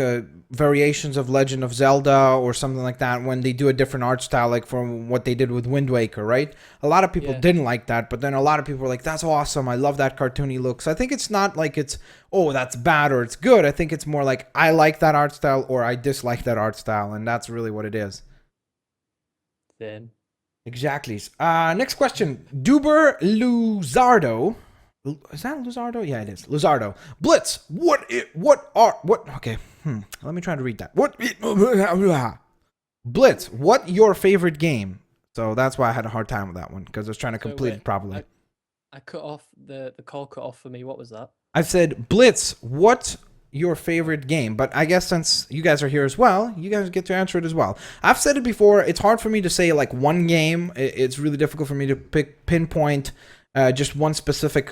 variations of Legend of Zelda or something like that when they do a different art style, like from what they did with Wind Waker, right? A lot of people didn't like that, but then a lot of people were like, "That's awesome! I love that cartoony look." So I think it's not like it's that's bad or it's good. I think it's more like I like that art style or I dislike that art style, and that's really what it is. Then. Exactly. Next question. Duber Luzardo. Is that Luzardo? Yeah, it is. Luzardo. Blitz. Okay. Let me try to read that. Blitz. What your favorite game? So that's why I had a hard time with that one because I was trying to complete it properly. I cut off the call cut off for me. What was that? I said, Blitz, what your favorite game? But I guess since you guys are here as well, you guys get to answer it as well. I've said it before, it's hard for me to say like one game. It's really difficult for me to pinpoint just one specific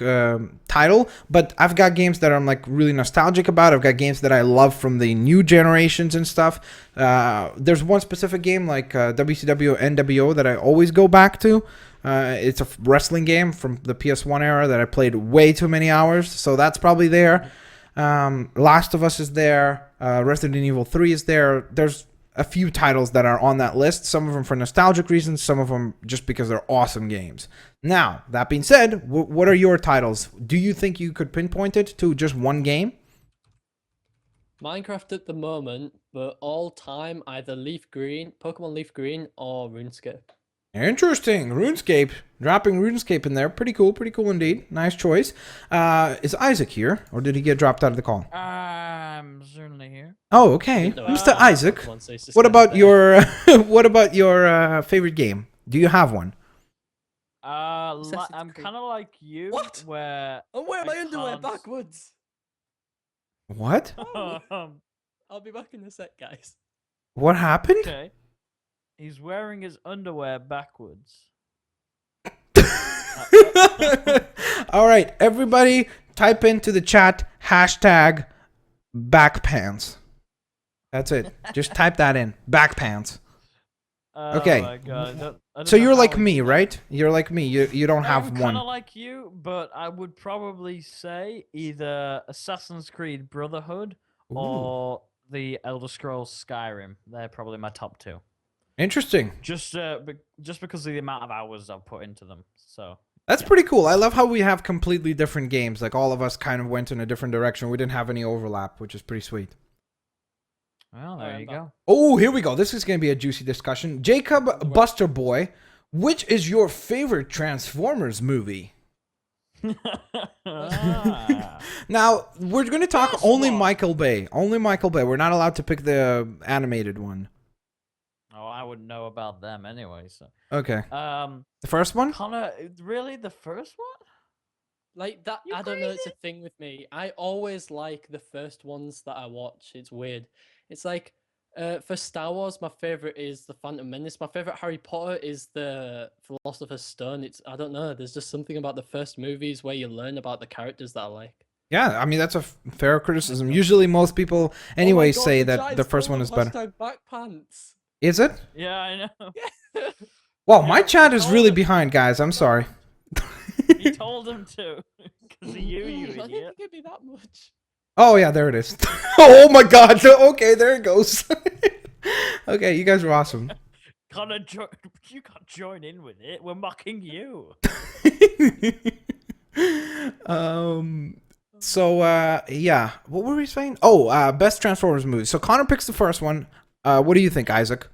title, but I've got games that I'm like really nostalgic about. I've got games that I love from the new generations and stuff. There's one specific game like WCW NWO that I always go back to. It's a wrestling game from the PS1 era that I played way too many hours, so that's probably there. Last of Us is there. Resident Evil 3 is there. There's a few titles that are on that list. Some of them for nostalgic reasons, some of them just because they're awesome games. Now, that being said, what are your titles? Do you think you could pinpoint it to just one game? Minecraft at the moment, but all time either Pokemon Leaf Green, or RuneScape. Interesting. RuneScape. Dropping RuneScape in there. Pretty cool indeed. Nice choice. Is Isaac here, or did he get dropped out of the call? I'm certainly here. Oh, okay. No, Mr. Isaac, Pokemon, so it's just what kinda about there. your what about your favorite game? Do you have one? Assassin's I'm Creed. kind of like you, What? where I'm wearing my I underwear can't- backwards. What? I'll be back in a sec, guys. What happened? okay. He's wearing his underwear backwards. All right, everybody, type into the chat hashtag backpants. That's it. Just type that in. Backpants. Okay. Oh my God. I don't So know you're how like I me, did that. right? You're like me. You don't have I'm one. kind of like you, but I would probably say either Assassin's Creed Brotherhood Ooh. or the Elder Scrolls Skyrim. They're probably my top two. Interesting. Just because of the amount of hours I've put into them. So That's pretty cool. I love how we have completely different games. Like all of us kind of went in a different direction. We didn't have any overlap, which is pretty sweet. well, there you go. Oh, here we go. This is going to be a juicy discussion. Jacob Buster Boy, which is your favorite Transformers movie? Ah. Now, we're going to talk Guess only what? Michael Bay. Only Michael Bay. We're not allowed to pick the animated one. Oh, I wouldn't know about them anyway. So Okay. the The first one? Connor, really the first one? Like that, You I don't know. It's a crazy? thing with me. I always like the first ones that I watch. It's weird. It's like, for Star Wars, my favorite is the Phantom Menace. My favorite Harry Potter is the Philosopher's Stone. I don't know. There's just something about the first movies where you learn about the characters that I like. Yeah, I mean, that's a fair criticism. Usually most people, anyway, God, say the that chat the is first full one of is better. hashtag back pants. Is it? Yeah, I know. Well, my Yeah, chat is told really him. behind, guys. I'm sorry. He told him to. Because of you, you I didn't idiot. think it'd be that much. Oh, yeah, there it is. Oh, my God. Okay, there it goes. Okay, you guys are awesome. Connor, you can't join in with it. We're mocking you. So, yeah. What were we saying? Oh, best Transformers movie. So, Connor picks the first one. What do you think, Isaac?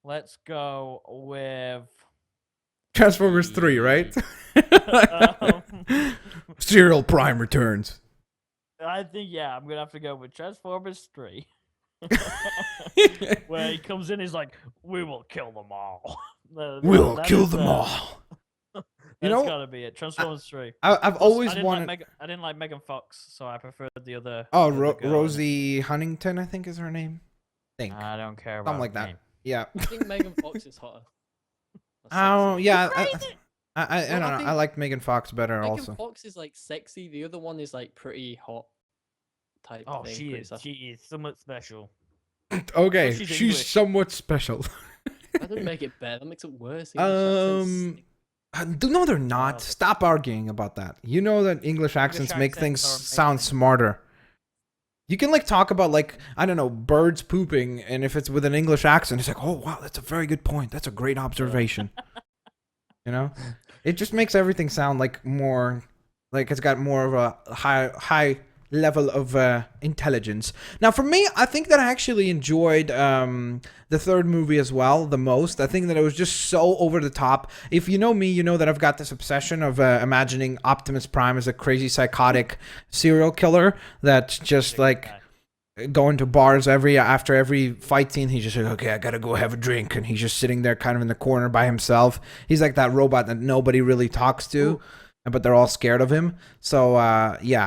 Let's go with Transformers 3, right? um, Serial Prime returns. I think I'm gonna have to go with Transformers 3. Where he comes in, he's like, "We will kill them all." We'll kill them all. That's know, gotta be it. Transformers 3. I've Plus, always I didn't wanted. I didn't like Megan Fox, so I preferred the other. Oh, the other girl in it. Rosie Huntington, I think is her name. Think I don't care about something like her that. name. Yeah. I think Megan Fox is hotter. Oh, yeah. I Well, don't I know. I think liked Megan Fox better Megan also. Fox is like sexy. The other one is like pretty hot type Oh, thing. she pretty is. sassy. She is somewhat special. Okay, she's she's English. somewhat special. That doesn't make it better. That makes it worse. English accents. No, they're not. that's- Stop arguing about that. You know that English accents make things accents are sound amazing. smarter. You can like talk about like I don't know birds pooping, and if it's with an English accent, it's like, oh wow, that's a very good point. That's a great observation. You know, it just makes everything sound like more, like it's got more of a high level of intelligence. Now, for me, I think that I actually enjoyed the third movie as well the most. I think that it was just so over the top. If you know me, you know that I've got this obsession of imagining Optimus Prime as a crazy psychotic serial killer that's just like going to bars after every fight scene. He's just like, okay, I gotta go have a drink, and he's just sitting there kind of in the corner by himself. He's like that robot that nobody really talks to. But they're all scared of him. So,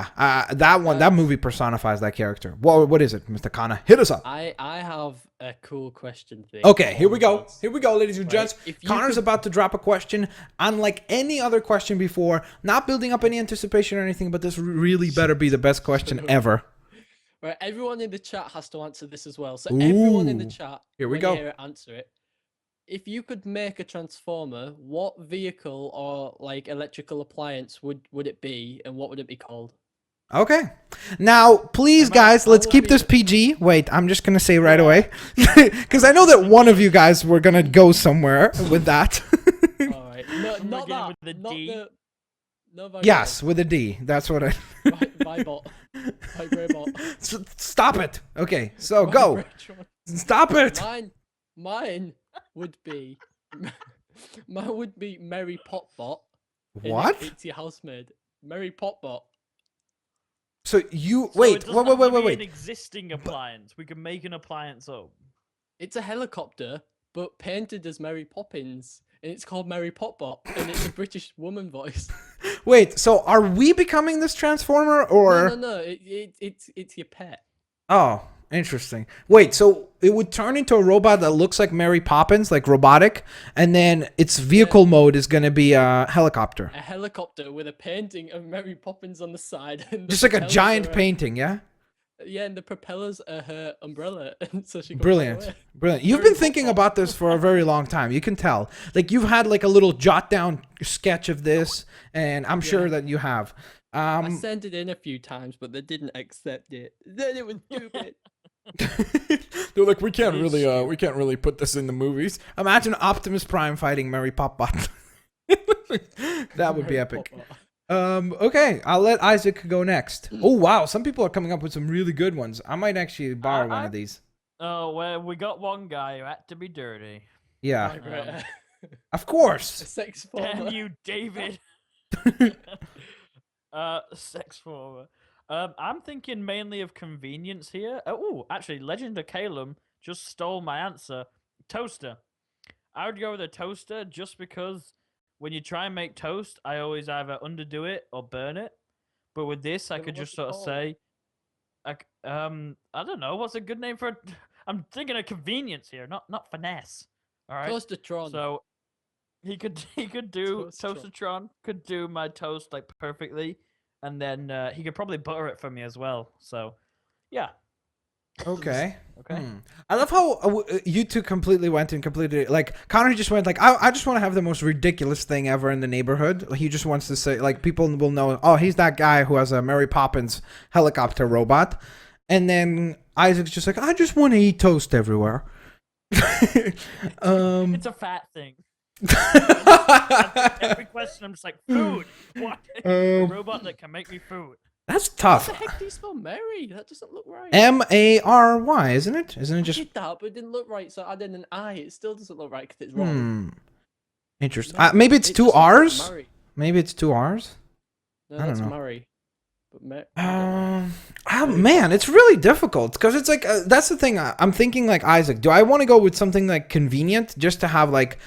that movie personifies that character. What is it, Mr. Kana? Hit us up. I have a cool question thing. Okay, here we for go. mods. Here we go, ladies and Right, gents. if you Connor's could- about to drop a question. Unlike any other question before, not building up any anticipation or anything, but this really better be the best question ever. Right, everyone in the chat has to answer this as well. So everyone in the Ooh. chat, Here we when go. you hear it, answer it. If you could make a transformer, what vehicle or like electrical appliance would it be, and what would it be called? Okay. Now, please, guys, let's keep this PG. Wait, I'm just gonna say right away, because I know that one of you guys were gonna go somewhere with that. All right. No, We're not beginning that. with a Not D. the. No, Yes, with a D. That's what I. Vibot. Vibrabot. Stop it. Okay, so go. Vibratron. Stop it. Mine would be. Mine would be Mary Potbot. What? It's your housemaid. Mary Potbot. So you So wait. it doesn't have to be an Wait. existing appliance. We can make an appliance up. It's a helicopter, but painted as Mary Poppins, and it's called Mary Potbot, and it's a British woman voice. Wait. So are we becoming this transformer or? No. It's your pet. Oh, interesting. Wait, so it would turn into a robot that looks like Mary Poppins, like robotic, and then its vehicle mode is going to be a helicopter. A helicopter with a painting of Mary Poppins on the side. And the Just like a propellers giant are painting, yeah? Yeah, and the propellers are her umbrella, and so she can fly Brilliant. away. Brilliant. You've Mary been thinking Poppins. about this for a very long time. You can tell. Like you've had like a little jot down sketch of this, and I'm sure that you have. I sent it in a few times, but they didn't accept it. Then it was stupid. They're like, we can't It is really put this in the movies. Imagine Optimus Prime fighting Mary Poppins. That would be Mary epic. Poppins. Okay, I'll let Isaac go next. Oh wow, some people are coming up with some really good ones. I might actually borrow one of these. Oh, well, we got one guy who had to be dirty. Yeah, Right. of A course. sex Damn former. you, David. Sex former. I'm thinking mainly of convenience here. Oh, actually, Legend of Calum just stole my answer. Toaster. I would go with a toaster just because when you try and make toast, I always either underdo it or burn it. But with this, I Yeah, but could what's just it sort of called? say, I don't know, what's a good name for it? I'm thinking of convenience here, not finesse. All right. Toastertron. So he could do Toastron. Toastertron could do my toast like perfectly, and then he could probably butter it for me as well. So yeah. Okay. Okay. I love how you two completely went in completely like Connor just went like I just want to have the most ridiculous thing ever in the neighborhood. He just wants to say like people will know, oh, he's that guy who has a Mary Poppins helicopter robot, and then Isaac's just like, I just want to eat toast everywhere. It's a fat thing. Every question I'm just like, food. What? A robot that can make me food. That's How tough. the heck do you spell Mary? That doesn't look right. Mary, isn't it? Isn't it I just did that, but it didn't look right, so I added an I. It still doesn't look right because it's wrong. Interesting. No, Maybe it's it two just looks like R's. Murray. Maybe it's two R's. No, I don't that's know. Murray. But Man, it's really difficult because it's like that's the thing. I'm thinking like Isaac. Do I want to go with something like convenient just to have like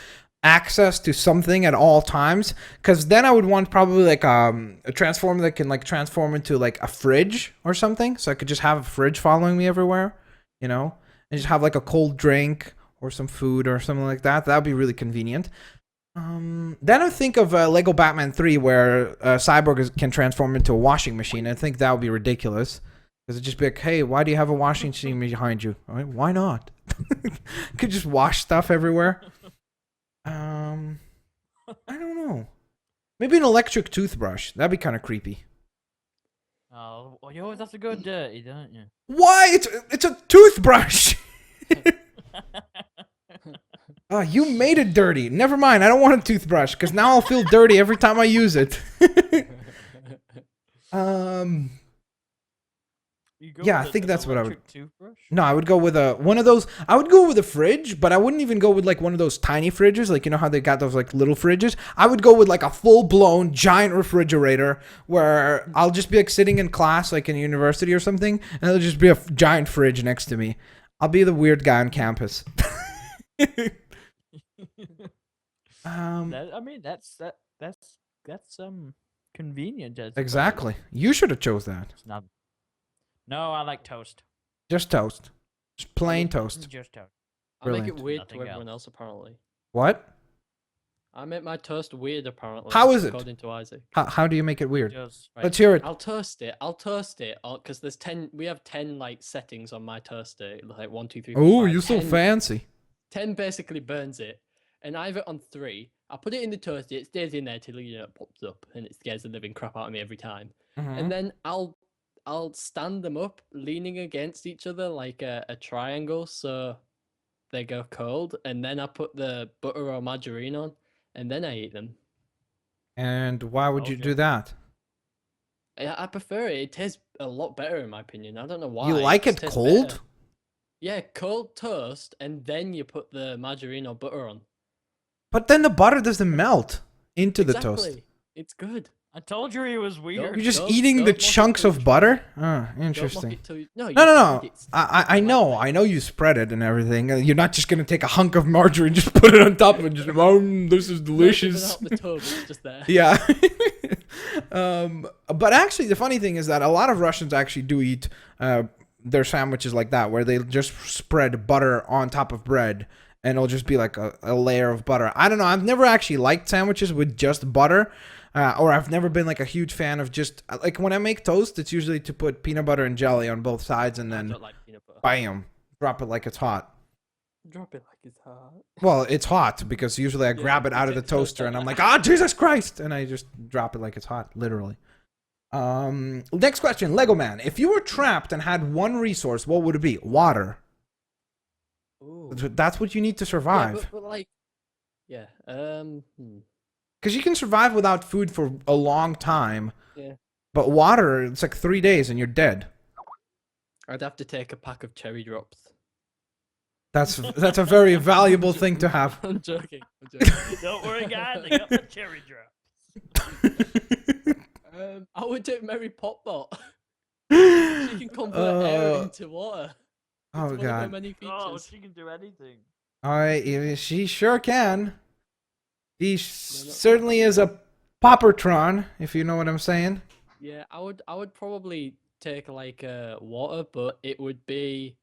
access to something at all times? Because then I would want probably like a transformer that can like transform into like a fridge or something, so I could just have a fridge following me everywhere, and just have like a cold drink or some food or something like that. That would be really convenient. Then I think of Lego Batman 3 where Cyborg can transform into a washing machine. I think that would be ridiculous. Because it'd just be like, hey, why do you have a washing machine behind you? All right, why not? Could just wash stuff everywhere. I don't know. Maybe an electric toothbrush. That'd be kind of creepy. Oh, well, you always have to go dirty, don't you? Why? It's a toothbrush. Oh, you made it dirty. Never mind. I don't want a toothbrush because now I'll feel dirty every time I use it. Yeah, I think that's what I would. Toothbrush? No, I would go with one of those. I would go with a fridge, but I wouldn't even go with like one of those tiny fridges. Like, you know how they got those like little fridges? I would go with like a full-blown giant refrigerator where I'll just be like sitting in class, like in university or something, and there'll just be a giant fridge next to me. I'll be the weird guy on campus. I mean, that's convenient. I suppose. Exactly. You should have chose that. It's not. No, I like toast. Just toast. Just plain toast. Just toast. I make it Brilliant. weird Nothing to everyone else, apparently. What? I make my toast weird, apparently. How is it? According to Isaac. How do you make it weird? Just Right. Let's hear it. I'll toast it, because there's 10, we have 10, like, settings on my toaster, like 1, 2, 3, 4, Oh, 5. you're so 10 fancy. 10 basically burns it, and I have it on 3. I put it in the toaster, it stays in there till, it pops up, and it scares the living crap out of me every time. Mm-hmm. And then I'll I'll stand them up, leaning against each other like a triangle, so they go cold, and then I put the butter or margarine on, and then I eat them. And why would you Okay. do that? I prefer it. It tastes a lot better in my opinion. I don't know why. You like just it tastes cold? better. Yeah, cold toast, and then you put the margarine or butter on. But then the butter doesn't melt into the toast. Exactly. It's good. I told you he was You're weird. just Don't- eating don't the mock it chunks till of you try butter? it. Oh, Don't mock interesting. it till you... No, you No, no, tried no. it. I Like know. that. I know you spread it and everything. You're not just gonna take a hunk of margarine, just put it on top and just, this is Not giving delicious. out the tub, it's just there. Yeah. But actually, the funny thing is that a lot of Russians actually do eat their sandwiches like that, where they just spread butter on top of bread, and it'll just be like a layer of butter. I don't know. I've never actually liked sandwiches with just butter, or I've never been like a huge fan of just like when I make toast, it's usually to put peanut butter and jelly on both sides, and I then don't like peanut butter. bam, drop it like it's hot. Drop it like it's hot. Well, it's hot because usually I grab it out of the take the toast toaster out and of I'm the like, ah, Jesus Christ, and I just drop it like it's hot, literally. Next question, Lego Man. If you were trapped and had one resource, what would it be? Water. Ooh. That's what you need to Yeah, survive. but like, yeah. Because you can survive without food for a long time. Yeah. But water, it's like 3 days and you're dead. I'd have to take a pack of cherry drops. That's a very valuable thing to have. I'm joking. I'm joking. Don't worry, guys. I got the cherry drops. I would take Mary Popbot. She can convert air into water. It's Oh one of her God. many features. Oh, she can do anything. She sure can. He certainly is a Poppertron, if you know what I'm saying. Yeah, I would probably take like water, but it would be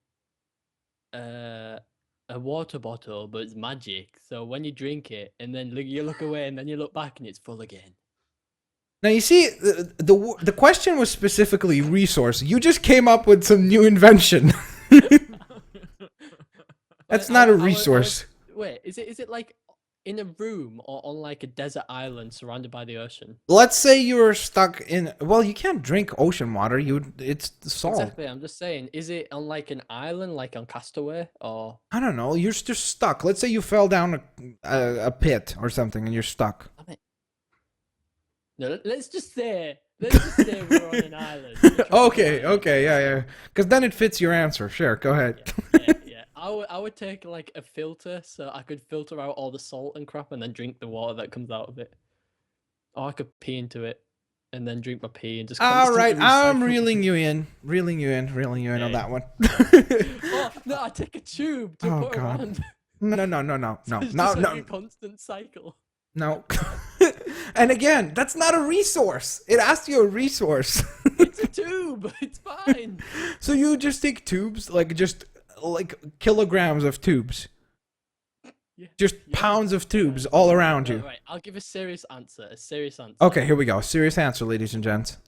a water bottle, but it's magic. So when you drink it, and then you look away, and then you look back, and it's full again. Now you see, the question was specifically resource. You just came up with some new invention. That's But not I a would- resource. Wait, is it like in a room or on like a desert island surrounded by the ocean? Let's say you were stuck in. Well, you can't drink ocean water. It's salt. Exactly. I'm just saying, is it on like an island, like on Castaway, or? I don't know. You're just stuck. Let's say you fell down a pit or something, and you're stuck. Damn it. No, let's just say we're on an island. We're trying to Okay, find- yeah. Because then it fits your answer. Sure, go ahead. Yeah. I would take like a filter so I could filter out all the salt and crap and then drink the water that comes out of it. Or I could pee into it and then drink my pee and just. All right, constantly I'm recycle. reeling you in on Okay. that one. Oh no! I take a tube to Oh, put God. around. No. It's just like a constant cycle. No. And again, that's not a resource. It asked you a resource. It's a tube. It's fine. So you just take tubes, like kilograms of tubes. Yeah. Just pounds of tubes all around you. Right, I'll give a serious answer. Okay, here we go. Serious answer, ladies and gents.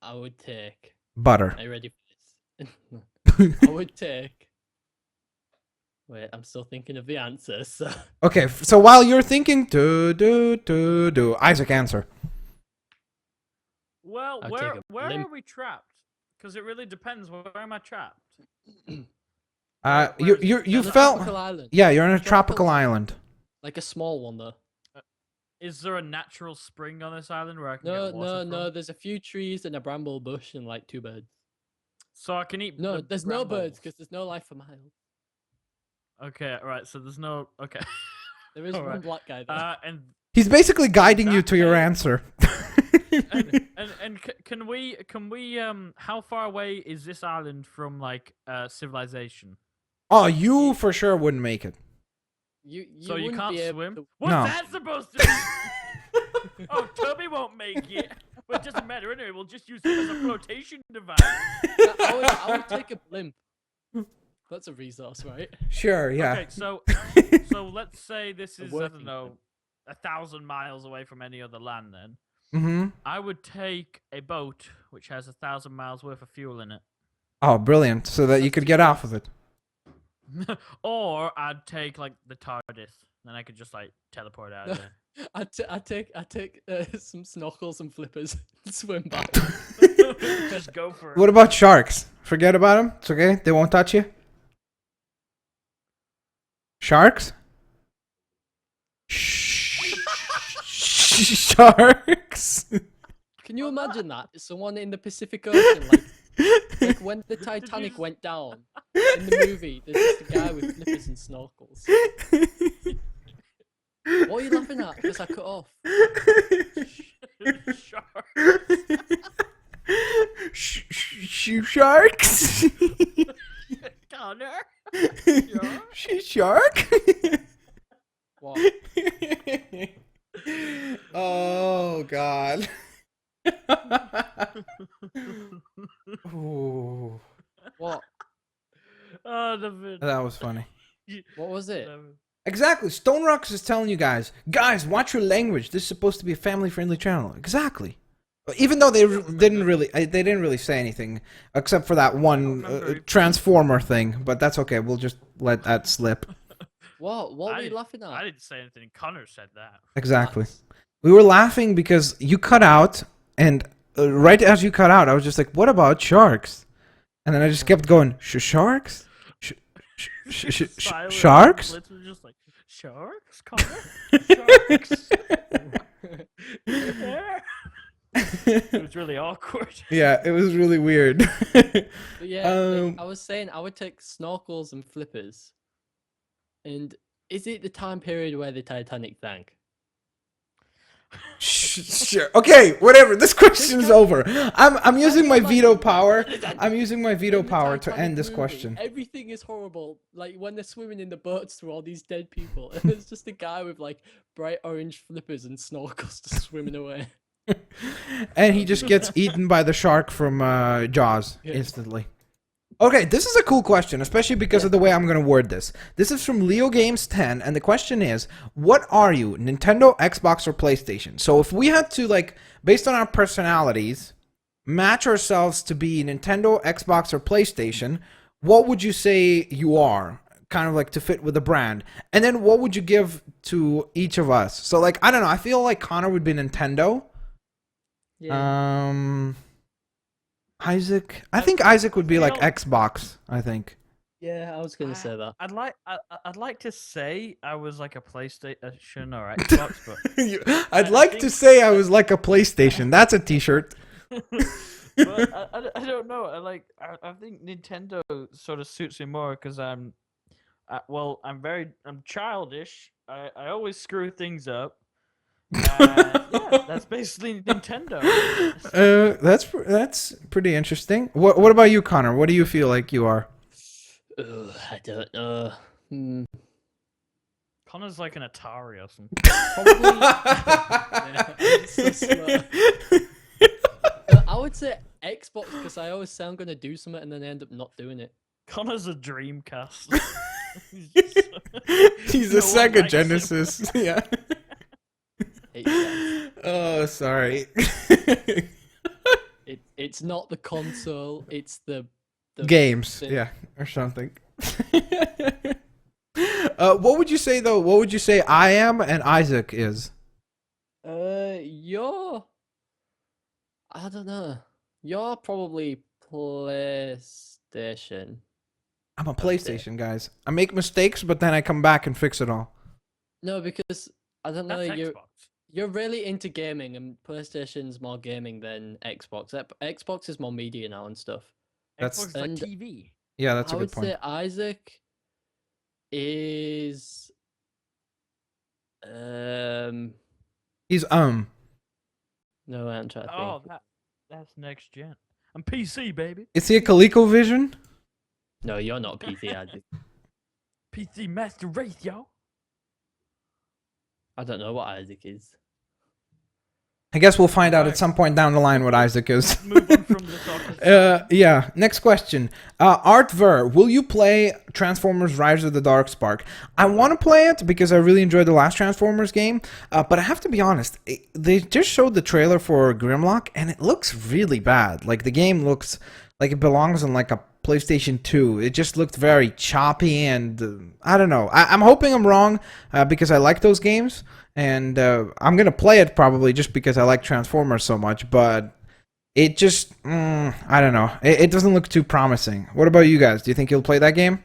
I would take. Butter. Are you ready for this? I would take. Wait, I'm still thinking of the answer. So Okay, so while you're thinking, Isaac, answer. Well, I'll where take a limp- are we trapped? Because it really depends. Where am I trapped? You Where is it? you On a fell. tropical island. Yeah, you're on a Tropical- tropical island. Like a small one though. Is there a natural spring on this island where I can No, get water no. from? There's a few trees and a bramble bush and like 2 birds. So I can eat. No, the there's no birds brambles. because there's no life for miles. Okay, right. So there's no. Okay. There is Alright. one black guy there. And He's basically guiding you That to your may- answer. can we how far away is this island from like civilization? Oh, you for sure wouldn't make it. You So you wouldn't can't be able swim? to- What's No. that supposed to mean? Oh, Toby won't make it. But it doesn't matter anyway. We'll just use it as a flotation device. I would take a blimp. That's a resource, right? Sure, yeah. Okay, so let's say this is I working don't know 1,000 miles away from any other land. Then Mm-hmm. I would take a boat which has 1,000 miles worth of fuel in it, Oh, brilliant! So that you could get off of it. or I'd take like the TARDIS. Then I could just like teleport out of there. I take some snorkels and flippers and swim back. Just go for it. What about sharks? Forget about them. It's okay. They won't touch you. Sharks? Sharks? Can you imagine that? Someone in the Pacific Ocean, like when the Titanic went down in the movie, there's just a guy with flippers and snorkels. What are you laughing at? Because I cut off. Sharks? Connor? Shark? What? Oh God. Ooh, What? Oh, David. that was funny. What was it? Exactly. Stone Rocks is telling you guys, watch your language. This is supposed to be a family-friendly channel. Exactly. Even though they didn't really say anything except for that one transformer thing, but that's okay. We'll just let that slip. What were you laughing at? I didn't say anything. Connor said that. Exactly. We were laughing because you cut out, and right as you cut out, I was just like, "What about sharks?" And then I just kept going, "Sharks? Sharks?" Blitz was just like, sharks, Connor? Sharks? Yeah. It was really awkward. Yeah, it was really weird. But yeah, like, I was saying I would take snorkels and flippers. And is it the time period where the Titanic sank? Sure. Okay, whatever. This question is over. I'm using my veto power. I'm using my veto In the power to Titanic end this movie, question. Everything is horrible. Like when they're swimming in the boats through all these dead people, and there's just a guy with like bright orange flippers and snorkels just swimming away. And he just gets eaten by the shark from Jaws instantly. Okay, this is a cool question, especially because of the way I'm going to word this. This is from Leo Games 10, and the question is, what are you, Nintendo, Xbox, or PlayStation? So if we had to, like, based on our personalities, match ourselves to be Nintendo, Xbox, or PlayStation, what would you say you are? Kind of like to fit with the brand. And then what would you give to each of us? So, like, I don't know, I feel like Connor would be Nintendo. Yeah. Isaac, I think Isaac would be like Xbox. I think. Yeah, I was gonna say that. I'd like to say I was like a PlayStation or Xbox, but I'd like to say I was like a PlayStation. That's a T-shirt. but I don't know. I think Nintendo sort of suits me more because I'm childish. I always screw things up. Yeah, that's basically Nintendo. That's pretty interesting. What about you, Connor? What do you feel like you are? I don't know. Connor's like an Atari or something. Probably. Yeah, I'm so slow. I would say Xbox because I always say I'm gonna do something and then I end up not doing it. Connor's a Dreamcast. He's a Sega Genesis. Yeah. Oh, sorry. It's not the console, it's the games, thing. yeah, or something. What would you say though? What would you say I am and Isaac is? You're. I don't know. You're probably PlayStation. I'm a PlayStation, guys. I make mistakes, but then I come back and fix it all. No, because I don't know. That's Xbox. You're really into gaming, and PlayStation's more gaming than Xbox. Xbox is more media now and stuff. That's- Xbox is like TV. Yeah, that's a I good would point. say Isaac is He's no, I'm trying to Oh, think. that's next gen. I'm PC, baby. Is he a ColecoVision? No, you're not PC, Isaac. PC Master Race, yo. I don't know what Isaac is. I guess we'll find out at some point down the line what Isaac is. Move on from the topic. Yeah, next question. Art Ver, will you play Transformers Rise of the Dark Spark? I want to play it because I really enjoyed the last Transformers game, but I have to be honest, they just showed the trailer for Grimlock, and it looks really bad. Like, the game looks like it belongs on like a PlayStation 2. It just looked very choppy, and I don't know. I'm hoping I'm wrong because I like those games, and I'm going to play it probably just because I like Transformers so much, but it just, I don't know. It doesn't look too promising. What about you guys? Do you think you'll play that game?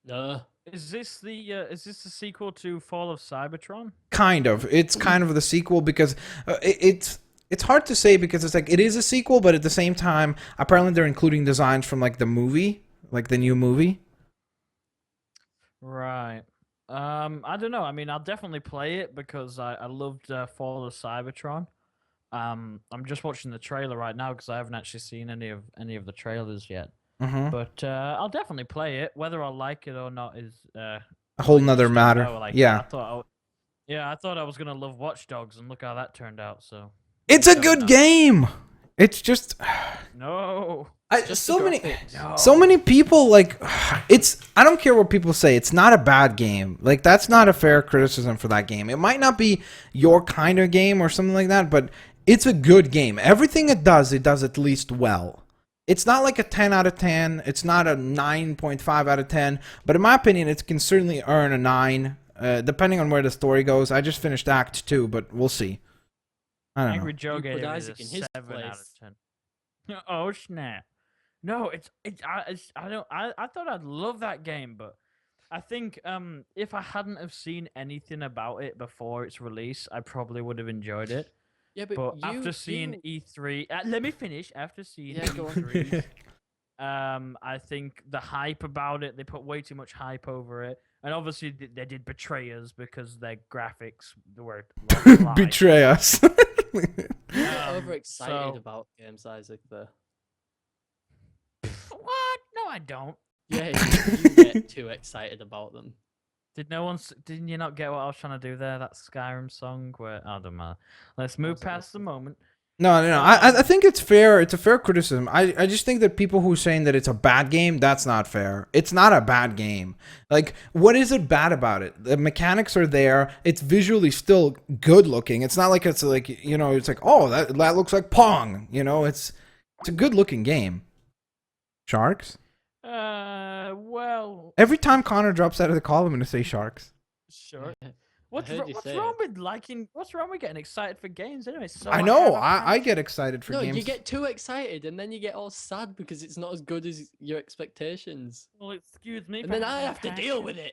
No. Is this the sequel to Fall of Cybertron? Kind of. It's kind of the sequel because it's hard to say because it's like it is a sequel, but at the same time, apparently they're including designs from like the movie, like the new movie. Right. I don't know. I mean, I'll definitely play it because I loved Fall of Cybertron. I'm just watching the trailer right now because I haven't actually seen any of the trailers yet. Mm-hmm. But I'll definitely play it. Whether I like it or not is A whole nother just matter. know, like, Yeah. I thought I was gonna love Watch Dogs, and look how that turned out. So It's a Fair good enough. game. It's just no, Just so the many graphics. no. so many people like it's I don't care what people say, it's not a bad game. Like that's not a fair criticism for that game. It might not be your kind of game or something like that, but it's a good game. Everything it does at least well. It's not like a 10 out of 10. It's not a 9.5 out of 10. But in my opinion, it can certainly earn a 9, depending on where the story goes. I just finished Act 2, but we'll see. I don't know. Angry Joe You gave put it Isaac a in his 7 out of place. 10. Oh snap! No, I thought I'd love that game, but I think if I hadn't have seen anything about it before its release, I probably would have enjoyed it. Yeah, but But you, after seeing E3, let me finish. After seeing Yeah, go on. E3, I think the hype about it, they put way too much hype over it, and obviously they did betray us because their graphics were lied. Betray us. you get Um, overexcited so- about games, Isaac. There. What? No, I don't. Yeah, you get too excited about them. Didn't you not get what I was trying to do there? That Skyrim song where I don't matter. Let's move wasn't past the listening. moment. No. I think it's fair. It's a fair criticism. I just think that people who are saying that it's a bad game, that's not fair. It's not a bad game. Like, what is it bad about it? The mechanics are there. It's visually still good looking. It's not like it's like, you know, it's like, oh, that looks like Pong. You know, it's a good looking game. Sharks? Well, Every time Connor drops out of the call, I'm going to say sharks. sure. I What's heard you what's say wrong it. with liking? What's wrong with getting excited for games anyway? So I know. have a I get excited for No, games. you get too excited, and then you get all sad because it's not as good as your expectations, Well, excuse me. and for then I having have to deal passion. with it.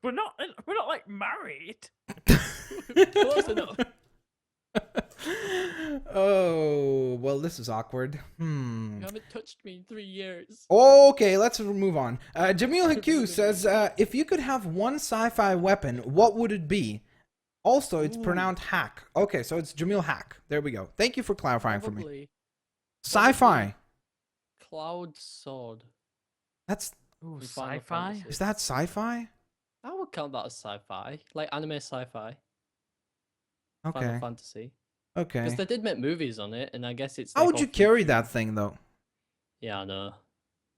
We're not like married. Close enough. Oh, well, this is awkward. You haven't touched me in 3 years. Okay, let's move on. Jamil Haku says, if you could have one sci-fi weapon, what would it be? Also, it's Ooh. pronounced hack. Okay, so it's Jamil Hack. There we go. Thank you for clarifying for me. Probably Sci-fi. Cloud Sword. That's Ooh, from Final sci-fi. Fantasy. is that sci-fi? I would count that as sci-fi, like anime sci-fi, Okay. Final Fantasy. Okay. Because they did make movies on it, and I guess it's. How like would all you carry featured. that thing though? Yeah, I know.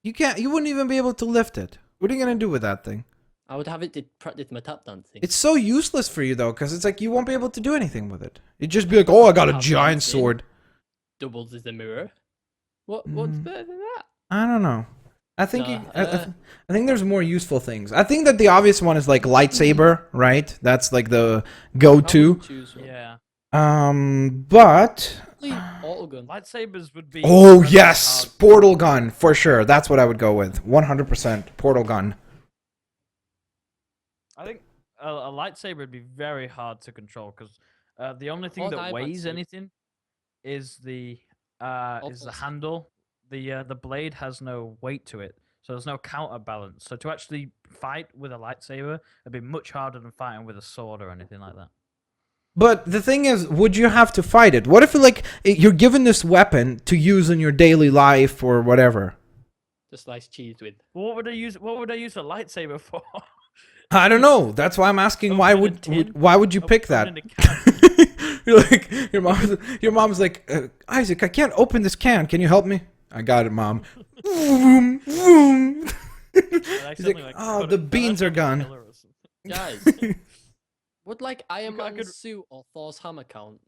You can't. You wouldn't even be able to lift it. What are you gonna do with that thing? I would have it to practice my tap dancing. It's so useless for you though, because it's like you won't be able to do anything with it. You'd just be like, oh, I got a Tap giant dancing. sword. Doubles as a mirror. What's Mm. better than that? I don't know. I think Nah, I think there's more useful things. I think that the obvious one is like lightsaber, right? That's like the I go-to. would choose one. Yeah, But Probably autogun. lightsabers would be. oh incredibly yes, hard. portal gun for sure. That's what I would go with. 100% portal gun. I think a lightsaber would be very hard to control because the only thing Or an that iPad weighs too. anything is the Also- handle. The blade has no weight to it, so there's no counterbalance. So to actually fight with a lightsaber, it'd be much harder than fighting with a sword or anything like that. But the thing is, would you have to fight it? What if like you're given this weapon to use in your daily life or whatever? Just slice cheese with. What would I use? What would I use a lightsaber for? I don't know. That's why I'm asking. Open Why in a would tin? why would you pick Open that? in a can. You're like your mom's like Isaac. I can't open this can. Can you help me? I got it, mom. Vroom, vroom. He's like, oh, the beans are gone. Guys, would like Iron got a Man's good- suit or Thor's hammer count?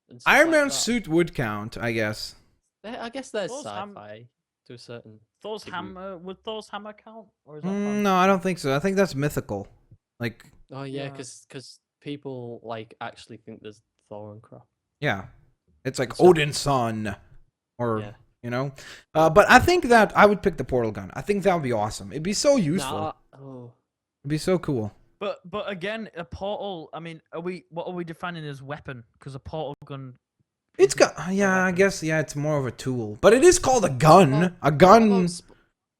And stuff Iron like Man's that? suit would count, I guess. I guess there's Thor's sci-fi to a certain. Thor's degree. hammer would Thor's hammer count, or is that No, I don't think so. I think that's mythical. Like, Oh yeah, Yeah. because people like actually think there's Thor and crap. yeah. It's like So- Odin's son, or Yeah. you know. But I think that I would pick the portal gun. I think that would be awesome. It'd be so useful. Nah, oh. It'd be so cool. But again, a portal. I mean, what are we defining as weapon? Because a portal gun. It's isn't got a yeah. I weapon. guess yeah. It's more of a tool, but it is called a gun. Well, A What gun about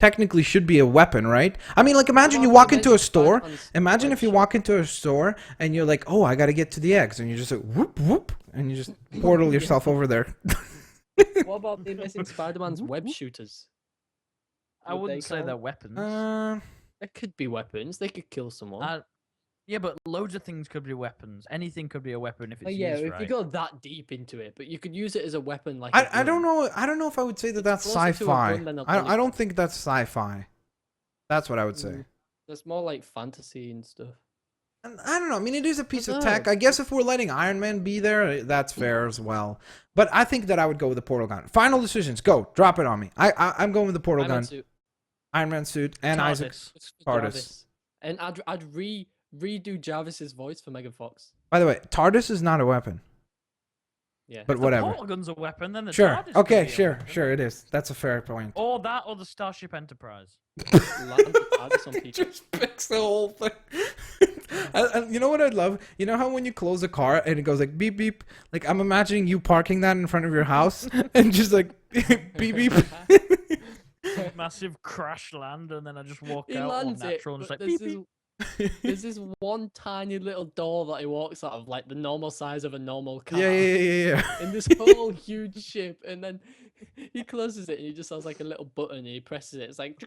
technically should be a weapon, right? I mean, like imagine what you about walk the into a basic store. Spider-Man's Imagine web if you shop? walk into a store and you're like, oh, I gotta get to the eggs, and you just like whoop whoop, and you just portal yourself over there. What about the Amazing Spider-Man's web shooters? I Would they wouldn't say count? they're weapons. They could be weapons. They could kill someone. Yeah, but loads of things could be weapons. Anything could be a weapon if it's Oh, yeah, used if right. you go that deep into it, but you could use it as a weapon. Like I don't know. I don't know if I would say that that's closer to a sci-fi. gun than a I don't lollipop. think that's sci-fi. That's what I would say. That's more like fantasy and stuff. And I don't know. I mean, it is a piece of know. tech. I guess if we're letting Iron Man be there, that's fair as well. But I think that I would go with the portal gun. Final decisions. Go. Drop it on me. I'm going with the portal Iron Man gun. suit. Iron Man suit and TARDIS. Isaac. It's for TARDIS. Jarvis. And I'd redo Jarvis's voice for Megan Fox. By the way, TARDIS is not a weapon. Yeah. But The whatever. portal gun's a weapon, then the Sure. TARDIS could Okay. be a Sure. weapon. Sure. It is. That's a fair point. Or that, or the Starship Enterprise. Land the TARDIS on people. Just fix the whole thing. And you know what I'd love? You know how when you close a car and it goes like beep beep? Like I'm imagining you parking that in front of your house and just like beep beep. Massive crash land, and then I just walk He out all lands it, natural and just but like there's beep this, beep. there's this one tiny little door that he walks out of, like the normal size of a normal car. Yeah. In this whole huge ship, and then he closes it, and he just has like a little button, and he presses it. It's like,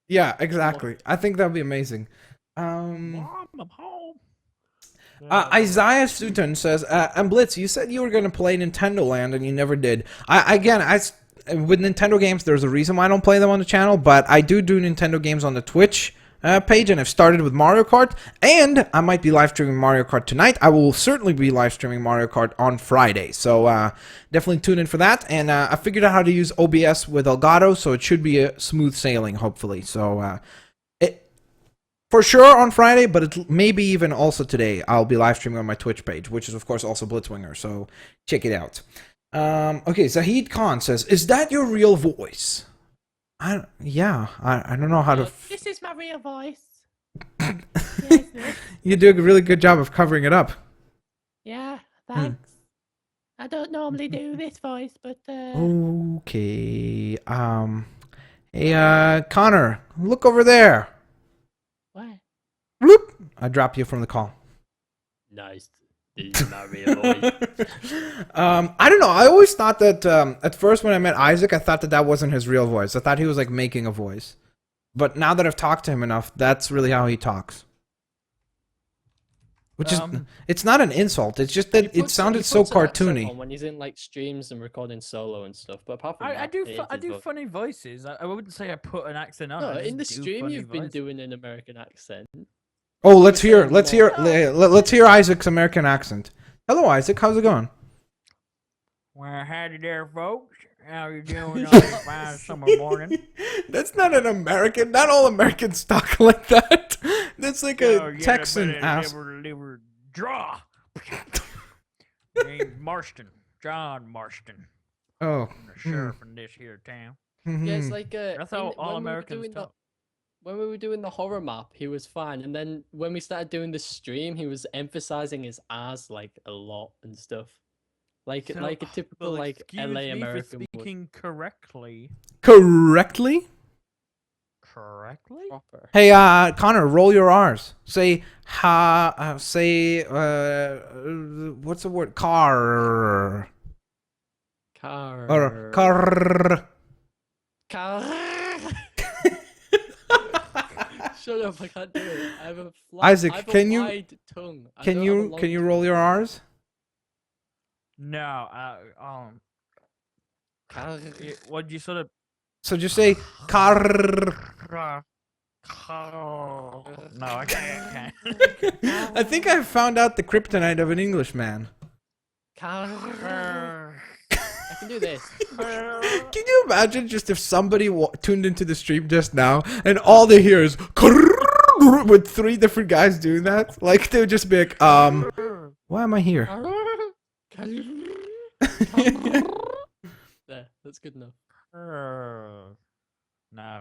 Yeah, exactly. I think that'd be amazing. Mom, I'm home. Isaiah Sutton says, and Blitz, you said you were going to play Nintendo Land and you never did. With Nintendo games, there's a reason why I don't play them on the channel, but I do Nintendo games on the Twitch page, and I've started with Mario Kart, and I might be live streaming Mario Kart tonight. I will certainly be live streaming Mario Kart on Friday, so definitely tune in for that. And I figured out how to use OBS with Elgato, so it should be a smooth sailing, hopefully. So for sure on Friday, but it maybe even also today. I'll be live streaming on my Twitch page, which is of course also Blitzwinger, so check it out. Okay, Zahid Khan says, "Is that your real voice?" I don't know how to. this is my real voice. You do a really good job of covering it up. Yeah, thanks. I don't normally do this voice, but Okay. Hey, Connor, look over there. what? Bloop. I dropped you from the call. Nice. This is my real voice. I don't know. I always thought that at first when I met Isaac, I thought that wasn't his real voice. I thought he was like making a voice. But now that I've talked to him enough, that's really how he talks. Which is, it's not an insult. It's just that it sounded so cartoony. When he's in like streams and recording solo and stuff, but apart from I that, do it is I his do voice. funny voices. I wouldn't say I put an accent on. No, I in the just do stream funny you've been voices. doing an American accent. Oh, let's You were hear saying let's hear Isaac's American accent. Hello, Isaac. How's it going? Well, howdy there, folks. How you doing on this fine summer morning? That's not an American. Not all Americans talk like that. That's like Oh, a yeah, Texan but ass. liver, draw. Named Marston, John Marston. Oh. I'm the sheriff in this here town. Yeah, it's mhm. like That's how all when we were Americans doing talk. when we were doing the horror map, he was fine, and then when we started doing the stream, he was emphasizing his ass like a lot and stuff, like So, a typical well, like excuse LA me American for would. speaking correctly. Correctly? Correctly? Proper. Hey, Connor, roll your R's. Say what's the word? Car. Car. Or car. Car. Shut up! I can't do it. I have a Isaac, I have a can you- wide tongue. I Can don't have a you long tongue. roll your R's? No, Car. what you sort of So just say car. No, I can't. I think I found out the kryptonite of an Englishman. Car. I can do this. Can you imagine just if somebody tuned into the stream just now and all they hear is with 3 different guys doing that? Like they would just be like, why am I here? That's good enough. No,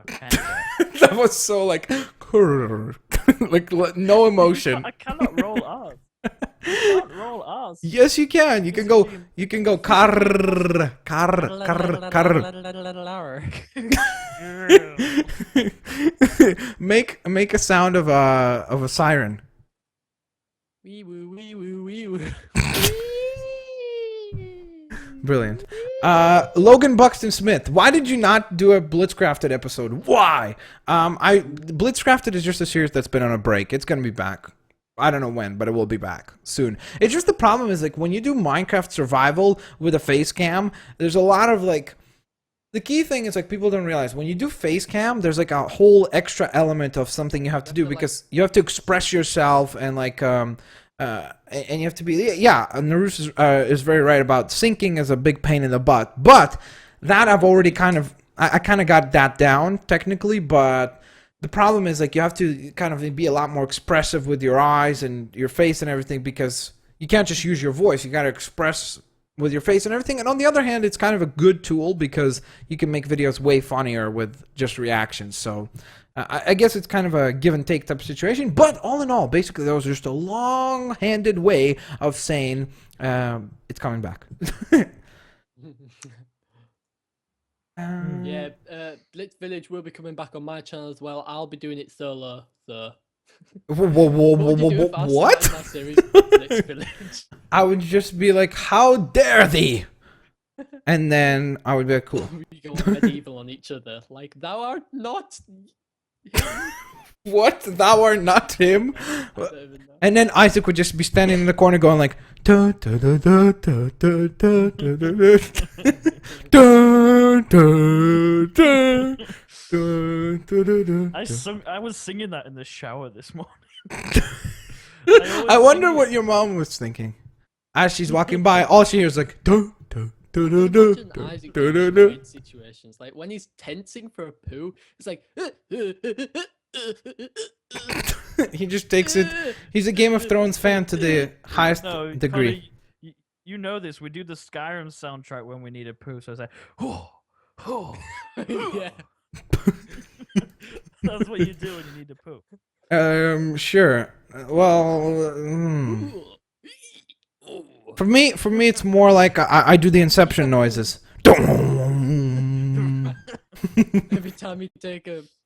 can't do it. That was so like, like no emotion. I cannot roll R's. I can't roll R's. Yes, you can. You can go. You can go. Car. Make a sound of a siren. Wee woo wee woo wee woo. Brilliant. Logan Buxton Smith, why did you not do a Blitzcrafted episode? Why? Blitzcrafted is just a series that's been on a break. It's gonna be back. I don't know when, but it will be back soon. It's just the problem is like when you do Minecraft survival with a face cam, there's a lot of like the key thing is like people don't realize when you do face cam, there's like a whole extra element of something you have to do because you have to express yourself and like and you have to be Narus is very right about syncing is a big pain in the butt, but that I've already kind of I kind of got that down technically, but the problem is like you have to kind of be a lot more expressive with your eyes and your face and everything because you can't just use your voice. You got to express with your face and everything. And on the other hand, it's kind of a good tool because you can make videos way funnier with just reactions. So I guess it's kind of a give and take type of situation. But all in all, basically, that was just a long-handed way of saying it's coming back. Yeah, Blitz Village will be coming back on my channel as well. I'll be doing it solo, so. What? Blitz Village? I would just be like, how dare thee? And then I would be like, cool. We go medieval on each other, like, thou art not him. What? Thou art not him? I don't even know. And then Isaac would just be standing in the corner going like, da, da, da, da, da, da, da, da, da, da, da, da, da, da. I was singing that in the shower this morning. I wonder what your mom was thinking. As she's walking by, all she hears is like, da, da, da, da, da, Imagine da, Isaac da, being da, in da. weird situations, like when he's tensing for a poo, it's like. He just takes it. He's a Game of Thrones fan to the highest No, degree. Connor, you know this. We do the Skyrim soundtrack when we need a poo, so it's like, oh, oh. Yeah. That's what you do when you need to poo. Sure. Well, for me, it's more like I do the Inception noises.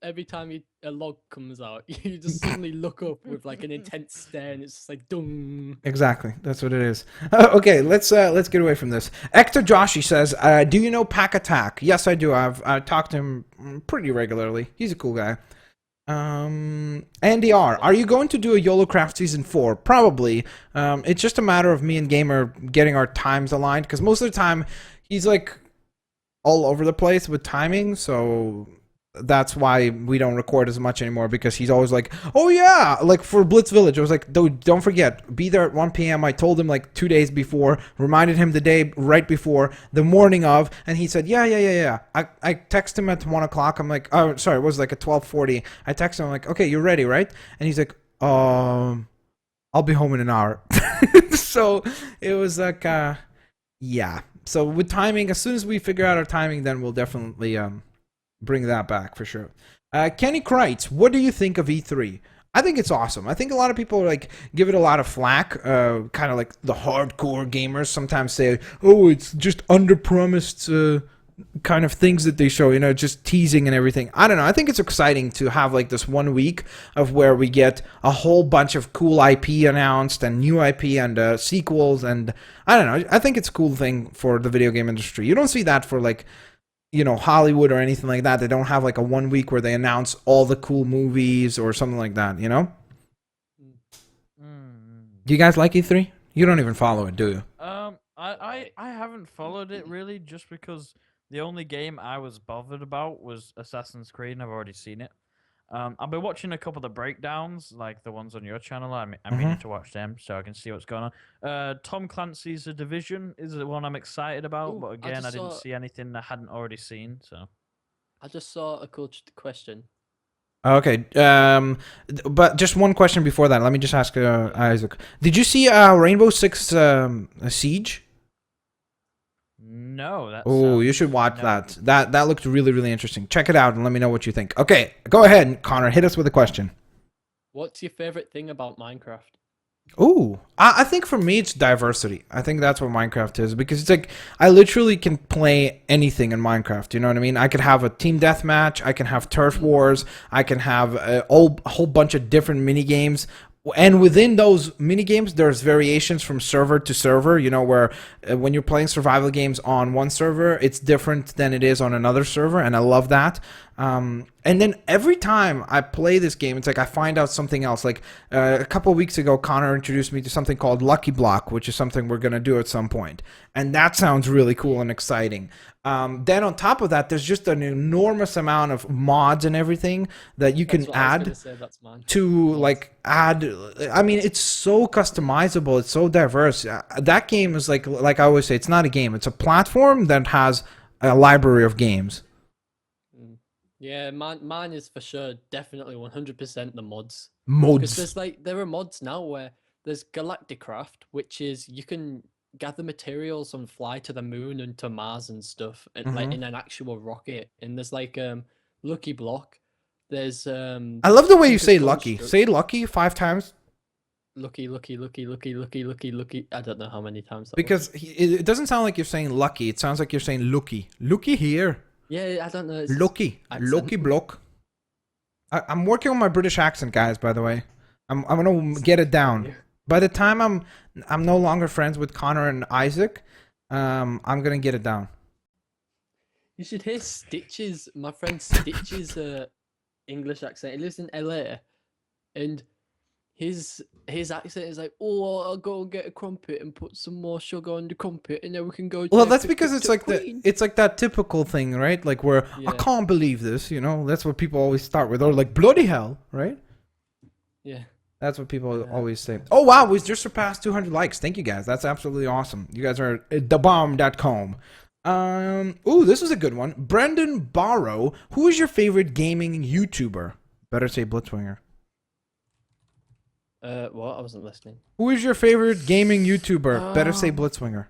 Every time a log comes out, you just suddenly look up with like an intense stare, and it's just like dung. Exactly, that's what it is. Okay, let's get away from this. Hector Joshi says, "Do you know Pack Attack?" Yes, I do. I've talked to him pretty regularly. He's a cool guy. Andy R, are you going to do a YOLOcraft season 4? Probably. It's just a matter of me and Gamer getting our times aligned because most of the time he's like all over the place with timing, so that's why we don't record as much anymore because he's always like, oh yeah, like for Blitz Village I was like, don't forget, be there at 1 p.m. I told him like 2 days before, reminded him the day right before, the morning of, and he said yeah. I text him at 1 o'clock. I'm like, oh sorry, it was like at 12:40. I text him, I'm like, okay, you're ready, right? And he's like, I'll be home in an hour. So it was like yeah. So with timing, as soon as we figure out our timing, then we'll definitely bring that back for sure. Kenny Kreitz, what do you think of E3? I think it's awesome. I think a lot of people like give it a lot of flack. Kind of like the hardcore gamers sometimes say, "Oh, it's just under-promised kind of things that they show, you know, just teasing and everything." I don't know. I think it's exciting to have like this 1 week of where we get a whole bunch of cool IP announced and new IP and sequels, and I don't know. I think it's a cool thing for the video game industry. You don't see that for like, you know, Hollywood or anything like that. They don't have like a 1 week where they announce all the cool movies or something like that, you know? Do you guys like E3? You don't even follow it, do you? I haven't followed it really just because the only game I was bothered about was Assassin's Creed, and I've already seen it. I've been watching a couple of the breakdowns, like the ones on your channel. I'm meaning to watch them so I can see what's going on. Tom Clancy's The Division is the one I'm excited about, Ooh, but again, I didn't saw- see anything I hadn't already seen. So I just saw a cool question. Okay. But just one question before that. Let me just ask Isaac. Did you see Rainbow Six Siege? No, that Oh, you sounds should watch no. that looked really, really interesting. Check it out and let me know what you think. Okay, go ahead, Connor. Hit us with a question. What's your favorite thing about Minecraft? Ooh, I think for me it's diversity. I think that's what Minecraft is, because it's like I literally can play anything in Minecraft. You know what I mean? I could have a team deathmatch, I can have turf wars, I can have a whole bunch of different mini games. And within those mini games, there's variations from server to server. You know, where when you're playing survival games on one server, it's different than it is on another server, and I love that. And then every time I play this game, it's like I find out something else. Like a couple of weeks ago, Connor introduced me to something called Lucky Block, which is something we're gonna do at some point, and that sounds really cool and exciting. Then on top of that, there's just an enormous amount of mods and everything that you can That's what I was add gonna say, that's mine. to like add. I mean, it's so customizable, it's so diverse. That game is like I always say, it's not a game, it's a platform that has a library of games. Mm. Yeah, mine is for sure definitely 100% the mods. Because Modes. there's there are mods now where there's Galacticraft, which is you can gather materials and fly to the moon and to Mars and stuff, and like in an actual rocket. And there's Lucky Block. There's I love the way you say lucky. Construct. Say lucky 5 times. Lucky. I don't know how many times that was. Because it doesn't sound like you're saying lucky. It sounds like you're saying looky. Looky here. Yeah, I don't know. It's Lucky. accent. Lucky block. I'm working on my British accent, guys, by the way. I'm gonna get it down. By the time I'm no longer friends with Connor and Isaac, I'm gonna get it down. You should hear Stitch's, my friend Stitch's English accent. He lives in LA, and his accent is like, "Oh, I'll go and get a crumpet and put some more sugar on the crumpet, and then we can go." Well, to that's pick because up it's the like Queen." it's like that typical thing, right? Like where I Yeah. can't believe this, you know? That's what people always start with, or like bloody hell, right? Yeah. That's what people always say. Oh wow, we just surpassed 200 likes. Thank you guys. That's absolutely awesome. You guys are at thebomb.com. Ooh, this is a good one. Brendan Barrow, who is your favorite gaming YouTuber? Better say Blitzwinger. What? I wasn't listening. Who is your favorite gaming YouTuber? Better say Blitzwinger.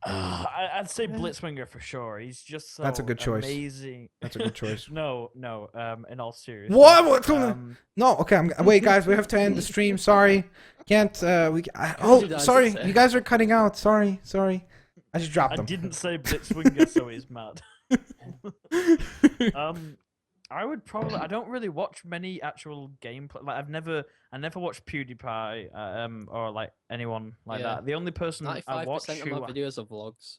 I'd say Blitzwinger for sure. He's just so That's a good choice. amazing. That's a good choice. No. In all seriousness. What? No. Okay. Wait, guys. We have to end the stream. Sorry. Can't. Sorry. You guys are cutting out. Sorry. I just dropped I them. didn't say Blitzwinger, so he's mad. I would probably. I don't really watch many actual gameplay. Like I never watched PewDiePie, or like anyone like Yeah. that. The only person I 95% watch of my videos are vlogs.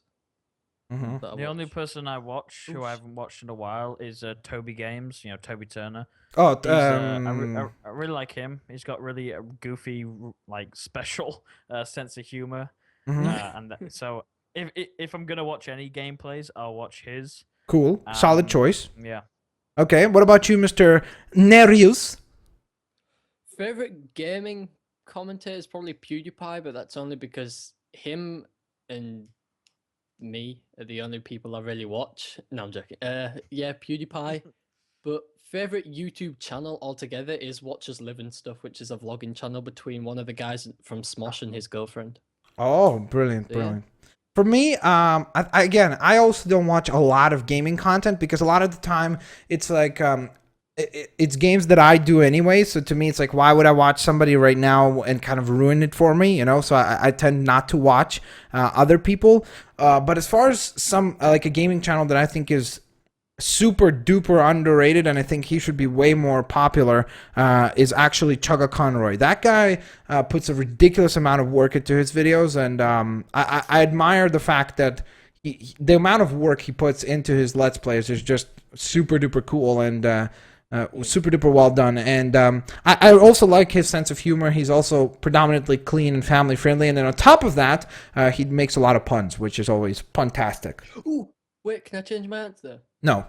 Mhm. that I the only watch. person I watch who I Oof. haven't watched in a while is Toby Games. You know, Toby Turner. Oh, He's, I really like him. He's got really goofy, like special sense of humor. mhm. So if I'm gonna watch any gameplays, I'll watch his. Cool. Solid choice. Yeah. Okay. What about you, Mr. Nerius? Favorite gaming commentator is probably PewDiePie, but that's only because him and me are the only people I really watch. No, I'm joking. Yeah, PewDiePie. But favorite YouTube channel altogether is Watchers Live and Stuff, which is a vlogging channel between one of the guys from Smosh and his girlfriend. Oh, brilliant, So, yeah. brilliant. For me, I also don't watch a lot of gaming content because a lot of the time it's like it's games that I do anyway. So to me, it's like, why would I watch somebody right now and kind of ruin it for me? You know, so I tend not to watch other people. But as far as some like a gaming channel that I think is super duper underrated and I think he should be way more popular is actually Chugga Conroy. That guy puts a ridiculous amount of work into his videos, and I admire the fact that the amount of work he puts into his Let's Plays is just super duper cool and super duper well done. And I also like his sense of humor. He's also predominantly clean and family friendly, and then on top of that he makes a lot of puns, which is always puntastic. Ooh, wait, can I change my answer? No.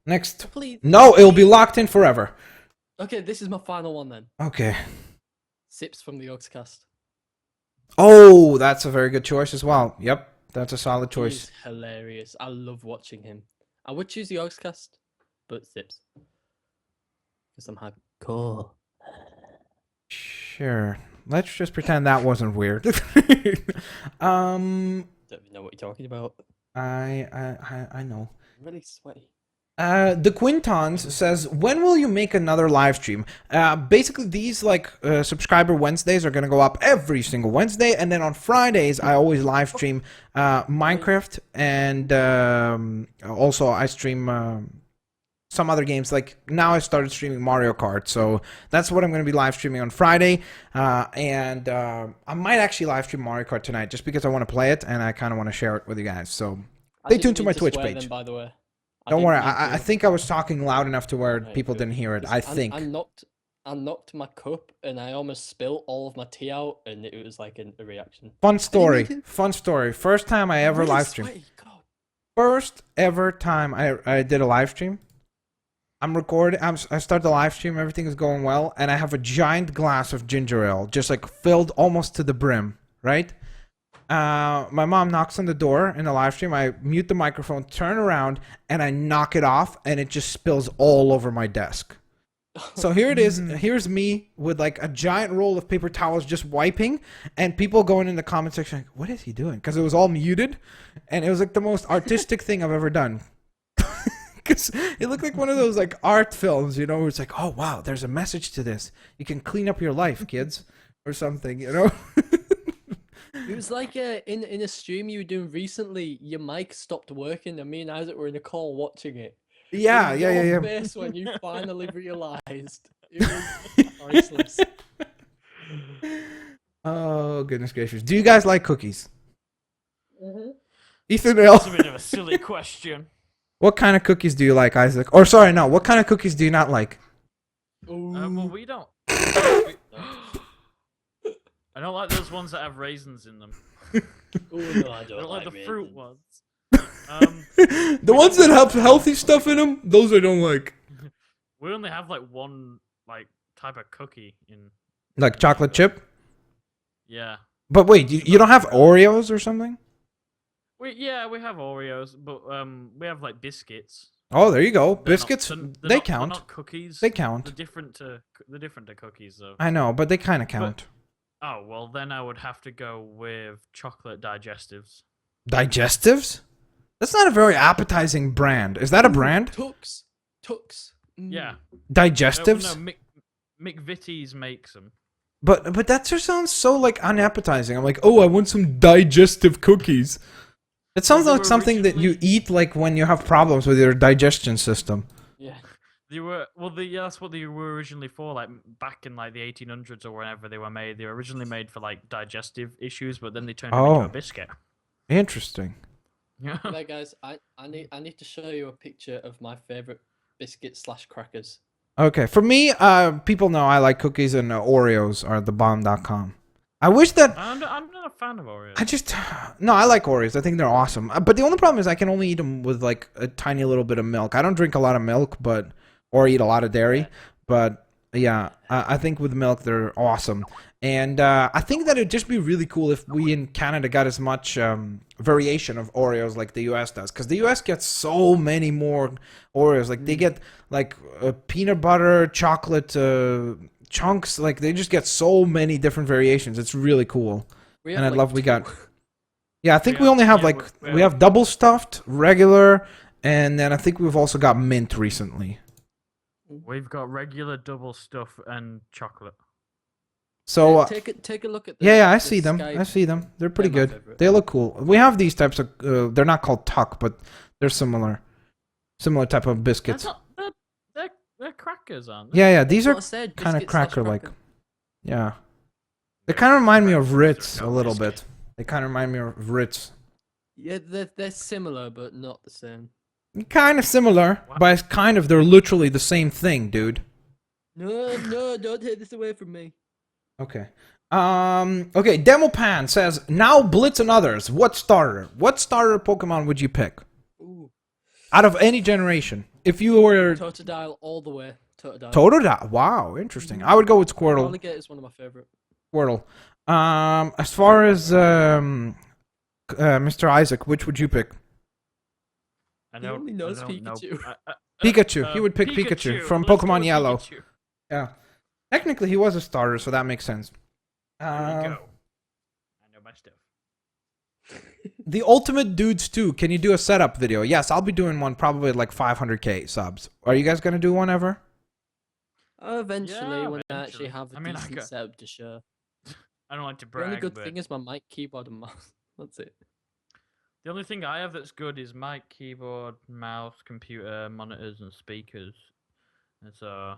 Next. Please. No, it'll be locked in forever. Okay, this is my final one then. Okay. Sips from the Oxcast. Oh, that's a very good choice as well. Yep, that's a solid choice. He's hilarious. I love watching him. I would choose the Oxcast, but Sips. Because I'm hardcore. Sure. Let's just pretend that wasn't weird. Don't even know what you're talking about. I know. I'm really sweaty. The Quintons says, when will you make another live stream? Basically, these subscriber Wednesdays are gonna go up every single Wednesday, and then on Fridays I always live stream Minecraft, and also I stream some other games. Like now I started streaming Mario Kart, so that's what I'm gonna be live streaming on Friday, and I might actually live stream Mario Kart tonight just because I want to play it and I kind of want to share it with you guys. So stay tuned to my Twitch page. Them, by the way. Don't worry, I think I was talking loud enough to where people didn't hear it. I think. I knocked my cup and I almost spilled all of my tea out, and it was like a reaction. Fun story. Fun story. First time I ever live streamed. First ever time I did a live stream. I'm recording. I start the live stream. Everything is going well, and I have a giant glass of ginger ale, just like filled almost to the brim. Right. My mom knocks on the door in the live stream. I mute the microphone, turn around, and I knock it off, and it just spills all over my desk. So here it is. Here's me with like a giant roll of paper towels just wiping, and people going in the comment section like, what is he doing? Because it was all muted, and it was like the most artistic thing I've ever done. Because it looked like one of those like art films, you know, where it's like, oh wow, there's a message to this. You can clean up your life, kids, or something, you know. It was like in a stream you were doing recently, your mic stopped working, and me and Isaac were in a call watching it. Yeah. Face when you finally realized it was priceless. Oh goodness gracious! Do you guys like cookies? Mm-hmm. Ethan That's a bit of a silly question. What kind of cookies do you like, Isaac? Or sorry, no. What kind of cookies do you not like? Well, we don't. I don't like those ones that have raisins in them. No, I I don't like the fruit raisins. ones. The ones that have healthy stuff in them, those I don't like. We only have like one type of cookie in. Like chocolate chip? Yeah. But wait, you don't have Oreos or something? We have Oreos, but we have like biscuits. Oh, there you go. They're Biscuits, they count. They're not cookies. They count. They're different to cookies though. I know, but they kind of count. Oh well, then I would have to go with chocolate digestives. Digestives? That's not a very appetizing brand. Is that a brand? Tux. Yeah. Digestives? No, McVitie's makes them. But that just sounds so like unappetizing. I'm like, oh, I want some digestive cookies. It sounds like something that you eat like when you have problems with your digestion system. Yeah. That's what they were originally for. Like back in like the 1800s or whenever they were made, they were originally made for like digestive issues, but then they turned them into a biscuit. Interesting. Yeah. Right, guys, I need to show you a picture of my favorite biscuit/crackers. Okay, for me, people know I like cookies, and Oreos are the bomb.com. I wish that I'm not a fan of Oreos. I like Oreos. I think they're awesome. But the only problem is I can only eat them with like a tiny little bit of milk. I don't drink a lot of milk, or eat a lot of dairy. But yeah, I think with milk they're awesome. And I think that it'd just be really cool if we in Canada got as much variation of Oreos like the US does. Because the US gets so many more Oreos. Like they get like peanut butter, chocolate chunks. Like they just get so many different variations. It's really cool. And I'd love we got. Yeah, I think we only have we have double stuffed, regular, and then I think we've also got mint recently. We've got regular, double stuff, and chocolate. So take a look at. I see them. I see them. They're pretty good. They look cool. We have these types of. They're not called tuck, but they're similar type of biscuits. They're crackers, aren't they? Yeah. These are kind of cracker-like. Yeah. They kind of remind me of Ritz a little bit. They kind of remind me of Ritz. Yeah, they're similar, but not the same. Kind of similar, but it's kind of they're literally the same thing, dude. No, don't take this away from me. Okay. Okay, Demopan says, now Blitz and others. What starter Pokemon would you pick? Ooh. Out of any generation. If you were... Totodile all the way. Totodile? Wow, interesting. I would go with Squirtle. Alligator is one of my favorite. Squirtle. As far as Mr. Isaac, which would you pick? He only knows Pikachu. Pikachu. He would pick Pikachu from Pokemon Yellow. Pikachu. Yeah. Technically, he was a starter, so that makes sense. There you go. I know my stuff. The Ultimate Dudes 2. Can you do a setup video? Yes, I'll be doing one probably at like 500k subs. Are you guys gonna do one ever? Eventually, Yeah, when I eventually. actually have a I mean, decent setup to share. I don't like to The only brag, good but thing is my mic, keyboard, and mouse. That's it. the only thing I have that's good is mic, keyboard, mouse, computer, monitors, and speakers. And so,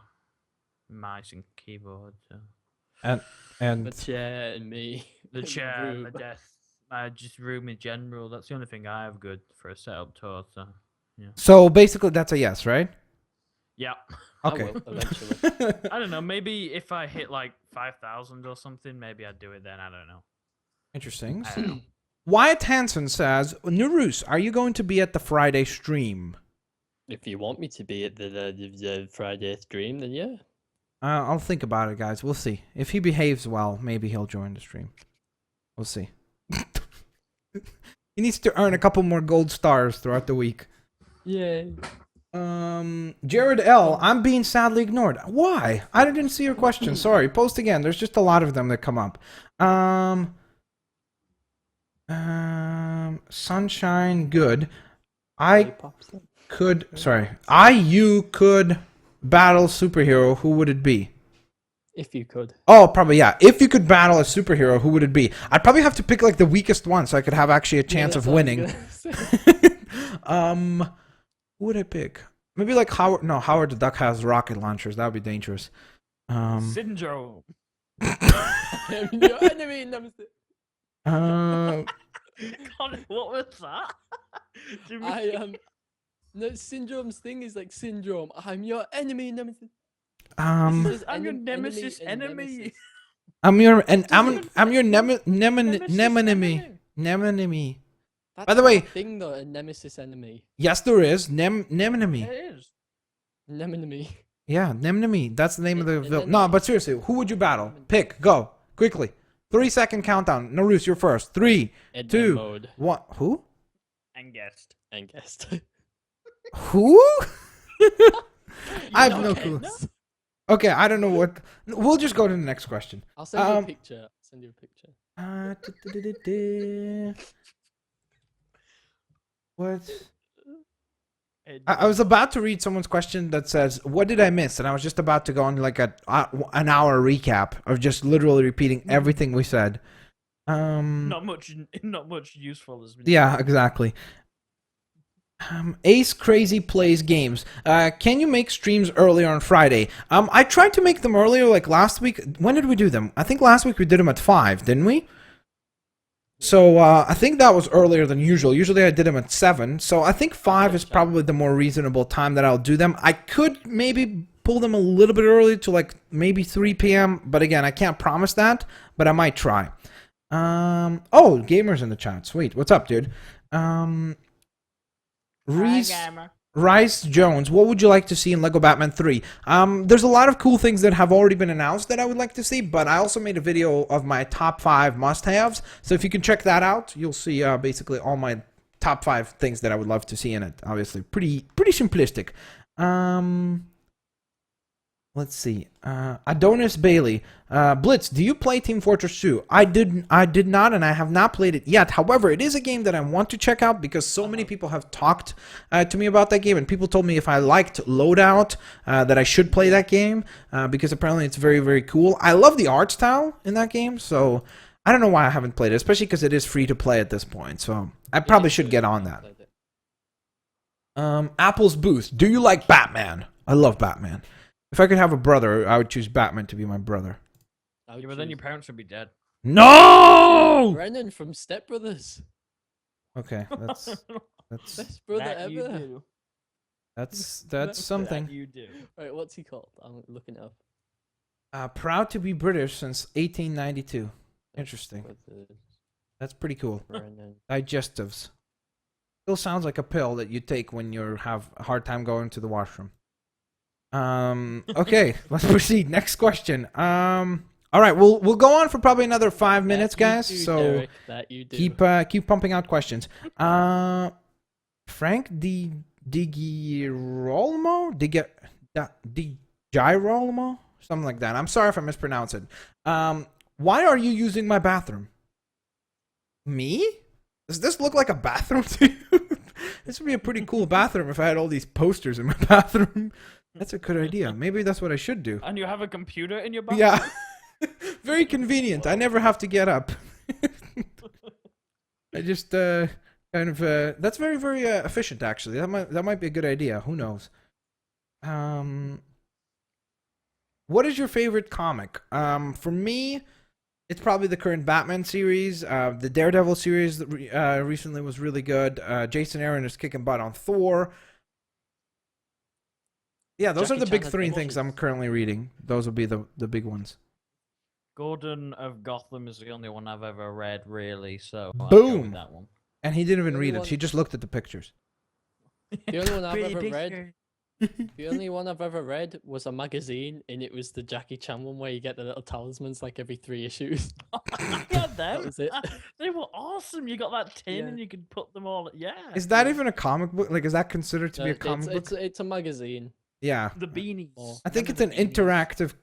mice and keyboard. So. And The chair and me. The and chair, and the room. desk, my just room in general. That's the only thing I have good for a setup tour. So, yeah. so basically, that's a yes, right? Yeah. Okay. I will, eventually. I don't know. Maybe if I hit like 5,000 or something, maybe I'd do it then. I don't know. Interesting. I don't know. Wyatt Hansen says, Nurus, are you going to be at the Friday stream? If you want me to be at the Friday stream, then yeah. I'll think about it, guys. We'll see. If he behaves well, maybe he'll join the stream. We'll see. He needs to earn a couple more gold stars throughout the week. Yay. Jared L, I'm being sadly ignored. Why? I didn't see your question. Sorry. Post again. There's just a lot of them that come up. Sunshine, good. You could battle superhero. Who would it be? If you could. Oh, probably, yeah. If you could battle a superhero, who would it be? I'd probably have to pick like the weakest one so I could have actually a chance of winning. Who would I pick? Maybe like Howard. No, Howard the Duck has rocket launchers. That would be dangerous. Syndrome. I'm your enemy, nemesis. God, what was that? I am. No, Syndrome's thing is like syndrome. I'm your enemy, nemesis. I'm your nemesis enemy. I'm your nemenemy. That's By the way, a thing though, a nemesis enemy. yes, there is nemenemy. It is. Nemenemy. Yeah, nemenemy. That's the name of the villain. No, Anemone. but seriously, who would you battle? Pick. Go quickly. 3-second countdown. Narus, you're first. 3, Edmund 2, mode 1. Who? And guessed. and guest. Who? I have no Okay, clue. no. Okay, I don't know what. We'll just go to the next question. I'll send you a picture. I'll send you a picture. What? I was about to read someone's question that says, "What did I miss?" And I was just about to go on like an hour recap of just literally repeating everything we said. Not much useful as. Yeah, exactly. Ace Crazy plays games. Can you make streams earlier on Friday? I tried to make them earlier, like last week. When did we do them? I think last week we did them at 5, didn't we? So I think that was earlier than usual. Usually I did them at 7. So I think 5 is probably the more reasonable time that I'll do them. I could maybe pull them a little bit early to like maybe 3 p.m. But again, I can't promise that, but I might try. Oh, gamers in the chat. Sweet. What's up, dude? Rice Jones, what would you like to see in Lego Batman 3? There's a lot of cool things that have already been announced that I would like to see, but I also made a video of my top 5 must-haves. So if you can check that out, you'll see basically all my top 5 things that I would love to see in it. Obviously, pretty simplistic. Let's see. Adonis Bailey. Blitz, do you play Team Fortress 2? I did not, and I have not played it yet. However, it is a game that I want to check out because so many people have talked to me about that game, and people told me if I liked Loadout, that I should play that game because apparently it's very, very cool. I love the art style in that game, so I don't know why I haven't played it, especially because it is free to play at this point. So I probably should get on that. Apple's Booth. Do you like Batman? I love Batman. If I could have a brother, I would choose Batman to be my brother. Yeah, but then your parents would be dead. No! Brennan from Step Brothers. Okay, that's Best brother That you ever. do. that's something. That you do. Right, what's he called? I'm looking it up. Proud to be British since 1892. Interesting. That's pretty cool. Brennan. Digestives. Still sounds like a pill that you take when you have a hard time going to the washroom. Okay, let's proceed. Next question. All right, we'll go on for probably another 5 minutes, guys. So Derek, that you do. keep pumping out questions. Frank Girolamo, something like that. I'm sorry if I mispronounce it. Why are you using my bathroom? Me? Does this look like a bathroom to you? This would be a pretty cool bathroom if I had all these posters in my bathroom. That's a good idea. Maybe that's what I should do. And you have a computer in your bathroom? Yeah. Very convenient. I never have to get up. I just kind of that's very, very efficient actually. That might be a good idea. Who knows? What is your favorite comic? For me, it's probably the current Batman series. The Daredevil series that recently was really good. Jason Aaron is kicking butt on Thor. Yeah, those Jackie are the big Chan three Adventures. things I'm currently reading. Those will be the big ones. Gordon of Gotham is the only one I've ever read, really, so I'll go Boom. with that one. And he didn't even The read only it. one- He just looked at the pictures. The only one I've Pretty ever read. picture. The only one I've ever read was a magazine, and it was the Jackie Chan one where you get the little talismans like every 3 issues. I got them. was it. They were awesome. You got that tin Yeah. and you could put them all. Yeah. Is that even a comic book? Like, is that considered to be a comic book? It's a magazine. Yeah. The beanies. Oh. I think it's an Remember the beanies? interactive,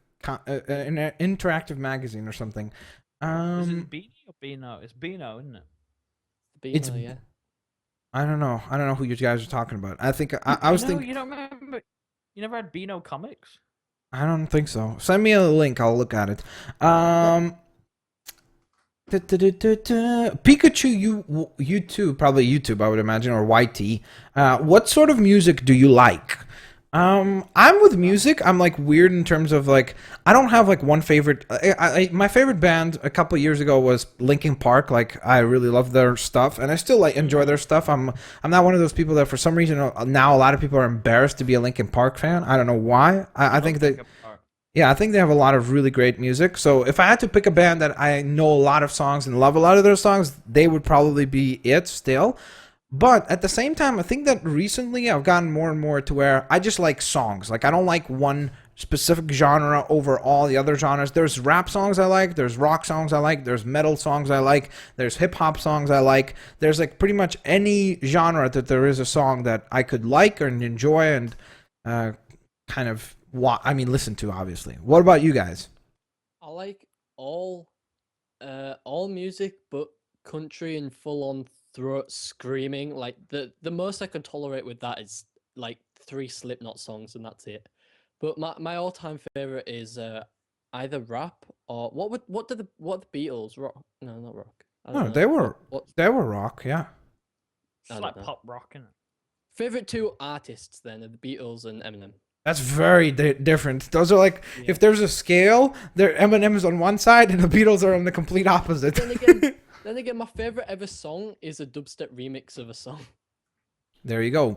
an interactive magazine or something. Is it Beanie or Beano? It's Beano, isn't it? It's- Beano, yeah. I don't know. I don't know who you guys are talking about. I think I was No, thinking. you don't remember? You never had Beano comics? I don't think so. Send me a link. I'll look at it. Pikachu, YouTube, probably YouTube, I would imagine, or YT. What sort of music do you like? I'm with music. I'm like weird in terms of like I don't have like one favorite. My favorite band a couple years ago was Linkin Park. Like I really love their stuff, and I still like enjoy their stuff. I'm not one of those people that for some reason now a lot of people are embarrassed to be a Linkin Park fan. I don't know why. I think they. Yeah, I think they have a lot of really great music. So if I had to pick a band that I know a lot of songs and love a lot of their songs, they would probably be it still. But at the same time, I think that recently I've gotten more and more to where I just like songs. Like I don't like one specific genre over all the other genres. There's rap songs I like, there's rock songs I like, there's metal songs I like, there's hip hop songs I like. There's like pretty much any genre that there is a song that I could like and enjoy and kind of listen to, obviously. What about you guys? I like all music, but country and full on throat screaming. Like the most I can tolerate with that is like 3 Slipknot songs, and that's it. But my all time favorite is either rap or what the Beatles rock? No, not rock. I don't No, know. they were rock, yeah. It's I like don't know. pop rock, isn't it? Favorite 2 artists then are the Beatles and Eminem. That's very different. Those are like Yeah. if there's a scale, there Eminem's on one side and the Beatles are on the complete opposite. Then again, my favorite ever song is a dubstep remix of a song. There you go.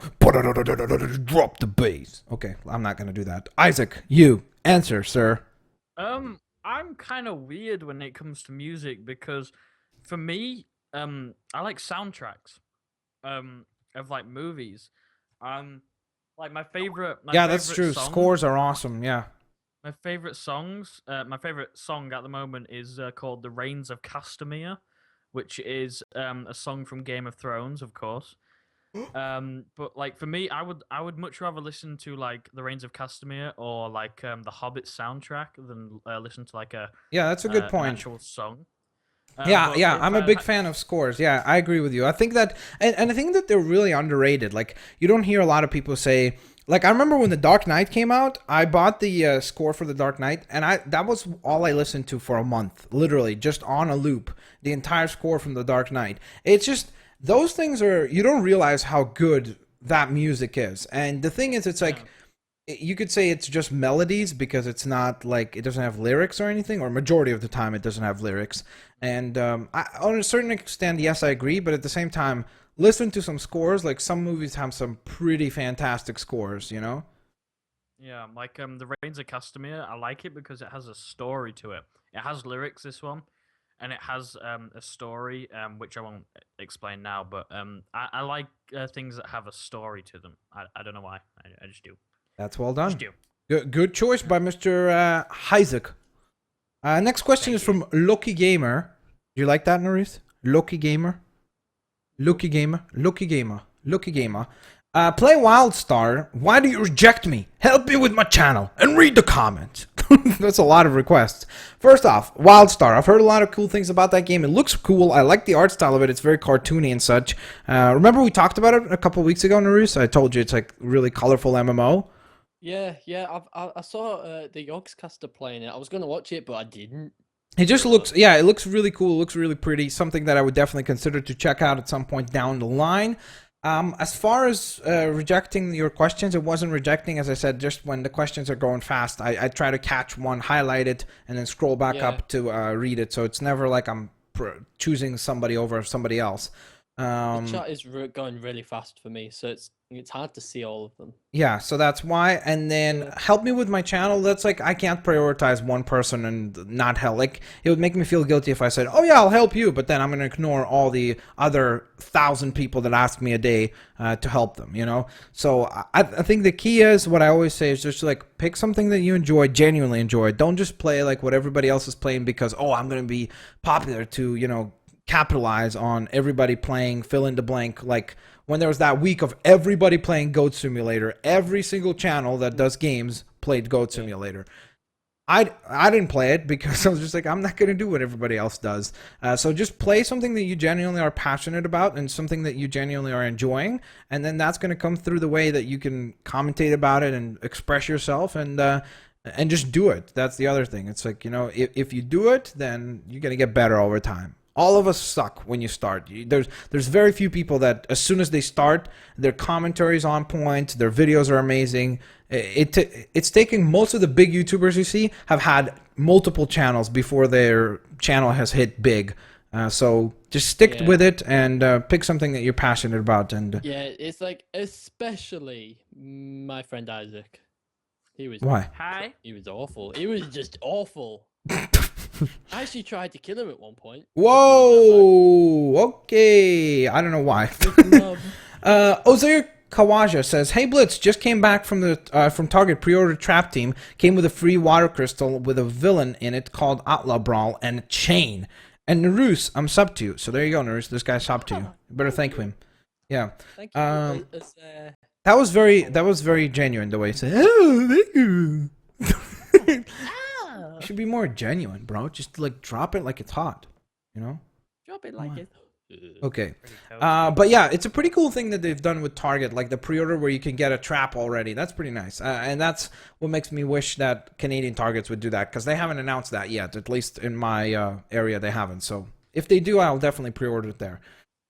Drop the bass. Okay, I'm not gonna do that. Isaac, you answer, sir. I'm kind of weird when it comes to music because, for me, I like soundtracks, of like movies. Like my favorite. Yeah, that's true. Song, Scores are awesome. Yeah. My favorite songs. My favorite song at the moment is called "The Reigns of Castamere," which is a song from Game of Thrones, of course. But like for me, I would much rather listen to like "The Reigns of Castamere" or like the Hobbit soundtrack than listen to like a Yeah, that's a good an point. actual song. Yeah, But yeah, if I'm a I big had- fan of scores. Yeah, I agree with you. I think that, and I think that they're really underrated. Like, you don't hear a lot of people say, like, I remember when The Dark Knight came out, I bought the score for The Dark Knight, and that was all I listened to for a month, literally, just on a loop, the entire score from The Dark Knight. It's just, those things are, you don't realize how good that music is. And the thing is, it's like, you could say it's just melodies because it's not like it doesn't have lyrics or anything, or majority of the time it doesn't have lyrics. And on a certain extent, yes, I agree. But at the same time, listen to some scores. Like some movies have some pretty fantastic scores, you know? Yeah, like the Reigns of Castamere, I like it because it has a story to it. It has lyrics, this one, and it has a story, which I won't explain now. But I like things that have a story to them. I don't know why. I just do. That's well done. Just do. Good choice by Mr. Isaac. Next question Thank is from Lucky Gamer. Do you like that, Norris? Lucky Gamer? Lucky Gamer? Lucky Gamer? Lucky Gamer. Play Wildstar. Why do you reject me? Help me with my channel and read the comments. That's a lot of requests. First off, Wildstar. I've heard a lot of cool things about that game. It looks cool. I like the art style of it. It's very cartoony and such. Remember we talked about it a couple weeks ago, Narus? I told you it's like really colorful MMO. Yeah, I saw the Yogscaster playing it. I was gonna watch it, but I didn't. It just looks, yeah, it looks really cool. It looks really pretty. Something that I would definitely consider to check out at some point down the line. As far as rejecting your questions, it wasn't rejecting. As I said, just when the questions are going fast, I try to catch one, highlight it, and then scroll back up to read it. So it's never like I'm choosing somebody over somebody else. The chat is going really fast for me, so it's hard to see all of them. Yeah, so that's why. And then help me with my channel. That's like I can't prioritize one person and not help. Like it would make me feel guilty if I said, "Oh yeah, I'll help you," but then I'm gonna ignore all the other 1,000 people that ask me a day to help them. You know. So I think the key is what I always say is just like pick something that you enjoy, genuinely enjoy. Don't just play like what everybody else is playing because I'm gonna be popular to capitalize on everybody playing fill in the blank. Like when there was that week of everybody playing Goat Simulator, every single channel that does games played Goat Simulator. I didn't play it because I was just like, I'm not going to do what everybody else does. So just play something that you genuinely are passionate about and something that you genuinely are enjoying, and then that's going to come through the way that you can commentate about it and express yourself and just do it. That's the other thing. It's like, if you do it, then you're going to get better over time. All of us suck when you start. There's very few people that as soon as they start, their commentary is on point, their videos are amazing. It's taking most of the big YouTubers you see have had multiple channels before their channel has hit big. So just stick with it and pick something that you're passionate about. And it's like especially my friend Isaac. He was why? Hi. He was awful. He was just awful. I actually tried to kill him at one point. Whoa! Okay, I don't know why. Ozair Kawaja says, "Hey Blitz, just came back from the from Target pre-order Trap Team. Came with a free water crystal with a villain in it called Outlaw Brawl and a chain. And Narus, I'm sub to you. So there you go, Narus. This guy's sub to you. You better thank him. Yeah. Thank you. That was very genuine the way he said, "Oh, thank you." You should be more genuine, bro. Just like drop it like it's hot, Drop it like it. Okay. But yeah, it's a pretty cool thing that they've done with Target, like the pre-order where you can get a trap already. That's pretty nice. And that's what makes me wish that Canadian Targets would do that, because they haven't announced that yet. At least in my area, they haven't. So if they do, I'll definitely pre-order it there.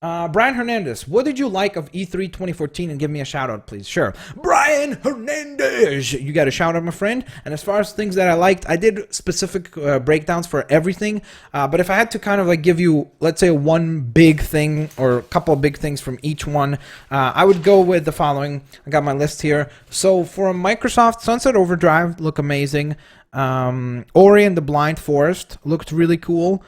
Brian Hernandez, what did you like of E3 2014? And give me a shout out, please. Sure. Brian Hernandez, you got a shout out, my friend. And as far as things that I liked, I did specific breakdowns for everything. But if I had to kind of like give you, let's say, one big thing or a couple of big things from each one, I would go with the following. I got my list here. So for Microsoft, Sunset Overdrive looked amazing. Ori and the Blind Forest looked really cool.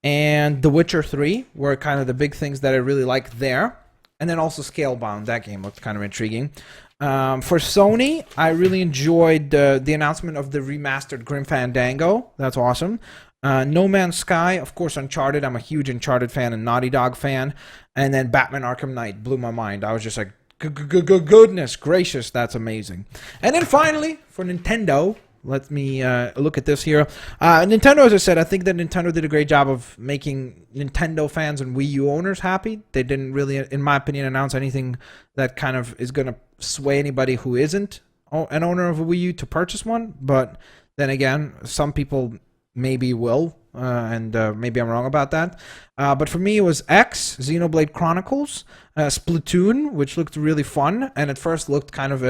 And The Witcher 3 were kind of the big things that I really liked there. And then also Scalebound, that game looked kind of intriguing. For Sony, I really enjoyed the announcement of the remastered Grim Fandango. That's awesome. No Man's Sky, of course, Uncharted. I'm a huge Uncharted fan and Naughty Dog fan. And then Batman Arkham Knight blew my mind. I was just like, goodness gracious, that's amazing. And then finally, for Nintendo, let me look at this here. Nintendo, as I said, I think that Nintendo did a great job of making Nintendo fans and Wii U owners happy. They didn't really, in my opinion, announce anything that kind of is going to sway anybody who isn't an owner of a Wii U to purchase one. But then again, some people maybe will, and maybe I'm wrong about that. But for me, it was X, Xenoblade Chronicles, Splatoon, which looked really fun, and at first looked kind of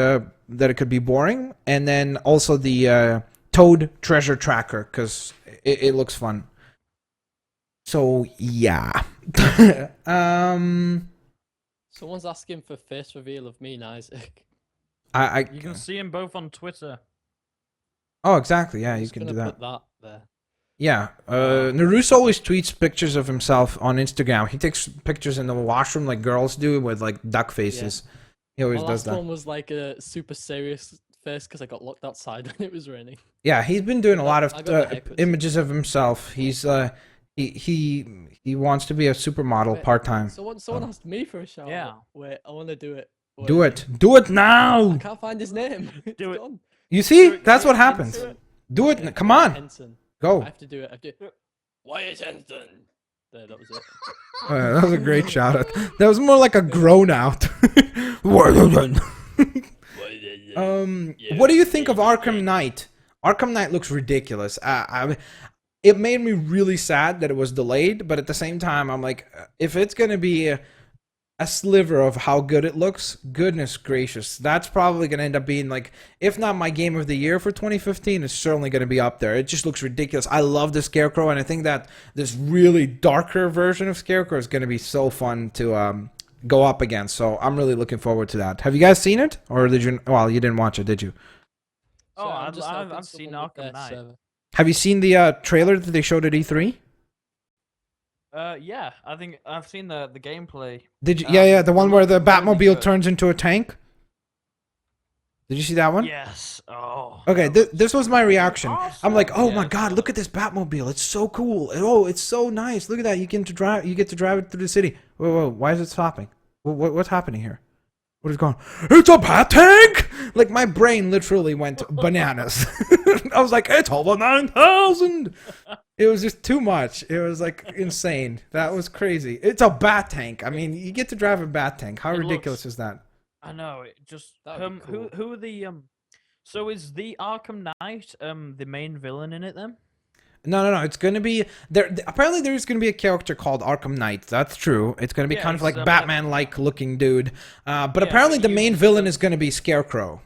that it could be boring, and then also the Toad Treasure Tracker, because it looks fun. So yeah. Someone's asking for face reveal of me and Isaac. You can see them both on Twitter. Oh, exactly. Yeah, you can do that. Put that there. Yeah, Naruto always tweets pictures of himself on Instagram. He takes pictures in the washroom like girls do with like duck faces. Yeah. He always does that. Last one was like a super serious face because I got locked outside when it was raining. Yeah, he's been doing a lot of images of himself. He's he wants to be a supermodel part time. Someone asked me for a shout. Yeah. Wait, I want to do it. Wait. Do it. Do it now. I can't find his name. Do it. Gone. You see, that's what happens. Do it. Come on. Henson. Go. I have to do it. I have to. Wyatt Henson. There, that was it. That was a great shout out. That was more like a groan out. What do you think of Arkham Knight? Arkham Knight looks ridiculous. It made me really sad that it was delayed, but at the same time, I'm like, if it's gonna be a sliver of how good it looks, goodness gracious, that's probably gonna end up being like, if not my game of the year for 2015, it's certainly gonna be up there. It just looks ridiculous. I love the Scarecrow, and I think that this really darker version of Scarecrow is gonna be so fun to go up against. So I'm really looking forward to that. Have you guys seen it, or did you? Well, you didn't watch it, did you? Oh, So I'm just I've helping seen someone with Arkham their Knight. server. Have you seen the trailer that they showed at E3? Yeah, I think I've seen the gameplay. Did you? Yeah, the one where the really Batmobile good. turns into a tank. Did you see that one? Yes. Oh. Okay, this was my reaction. I'm like, oh Yeah, my I god, saw look at this Batmobile! It's so cool. Oh, it's so nice. Look at that. You get to drive it through the city. Whoa! Why is it stopping? What's happening here? What is going? It's a bat tank! Like my brain literally went bananas. I was like, it's over 9,000. It was just too much. It was like insane. That was crazy. It's a bat tank. I mean, you get to drive a bat tank. How It ridiculous looks- is that? I know. It just That'd be cool. who are the So is the Arkham Knight the main villain in it then? No. It's gonna be there. Apparently, there's gonna be a character called Arkham Knight. That's true. It's gonna be Yeah, kind of he's, like Batman-like looking dude. But Yeah, apparently, but the you- main villain is gonna be Scarecrow.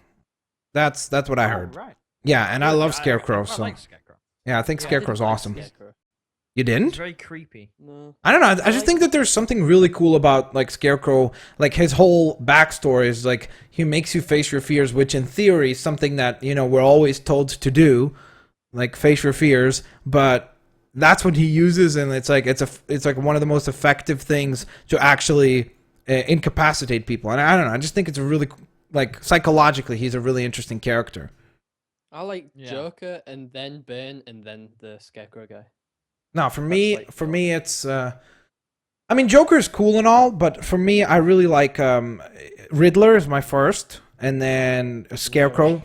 That's what I heard. Oh, right. Yeah, and I Good. love Scarecrow. I So like Scarecrow. yeah, I think Yeah, I Scarecrow's didn't like awesome. Scarecrow. You It's didn't? very creepy. No. I don't know. I just like- think that there's something really cool about like Scarecrow. Like his whole backstory is like he makes you face your fears, which in theory is something that we're always told to do, like face your fears. But that's what he uses, and it's like one of the most effective things to actually incapacitate people. And I don't know. I just think it's a really like psychologically, he's a really interesting character. I like Yeah. Joker and then Bane and then the Scarecrow guy. No, for me, like- it's. I mean, Joker is cool and all, but for me, I really like Riddler is my first, and then Scarecrow.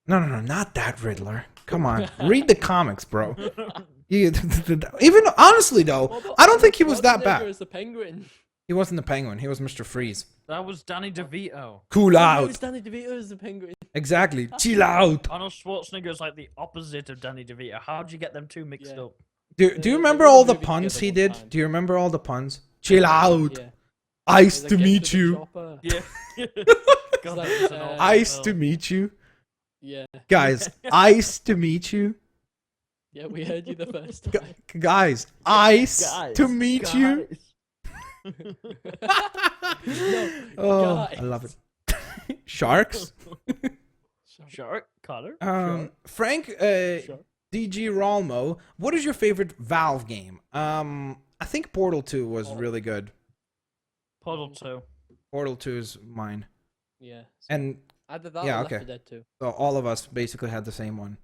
No, not that Riddler. Come on, read the comics, bro. Even honestly though, I don't think he was that bad. As the Penguin. He wasn't the Penguin. He was Mr. Freeze. That was Danny DeVito. Cool It out. was Danny DeVito as the Penguin. Exactly. Chill out. Arnold Schwarzenegger is like the opposite of Danny DeVito. How'd you get them two mixed Yeah. up? Do They you remember were in a all the movie puns together he one did? time. Do you remember all the puns? Chill out. Yeah. Ice He's to like, "Get meet the you. chopper." Yeah. God, like, that was an awful Ice to film. meet you. Yeah. Guys, ice to meet you. Yeah, we heard you the first time. Guys, ice to Guys, meet you. guys. Oh, guys. I love it. Sharks. Shark, Connor. Frank, Shark. DG Ralmo, what is your favorite Valve game? I think Portal 2 was really good. Portal 2. Portal 2 is mine. Yeah. And Either that yeah, or Left okay. 4 Dead 2. so all of us basically had the same one.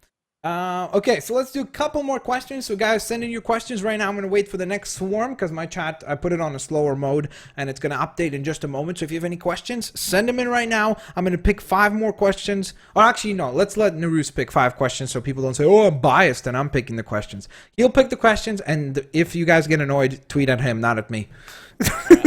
Okay, so let's do a couple more questions. So guys, send in your questions right now. I'm going to wait for the next swarm because my chat, I put it on a slower mode and it's going to update in just a moment. So if you have any questions, send them in right now. I'm going to pick 5 more questions. Or actually, no, let's let Narus pick 5 questions so people don't say, oh, I'm biased and I'm picking the questions. He'll pick the questions, and if you guys get annoyed, tweet at him, not at me.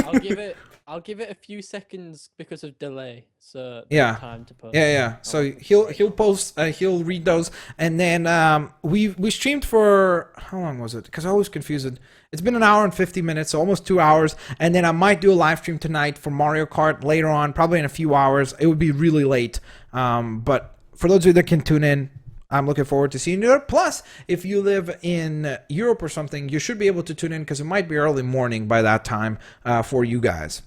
Alright, I'll give it a few seconds because of delay. So there's Yeah. time to post. Yeah. So he'll post, he'll read those, and then we streamed for how long was it? Because I always confuse it. It's been an hour and 50 minutes, so almost 2 hours, and then I might do a live stream tonight for Mario Kart later on, probably in a few hours. It would be really late, but for those of you that can tune in, I'm looking forward to seeing you there. Plus, if you live in Europe or something, you should be able to tune in because it might be early morning by that time for you guys.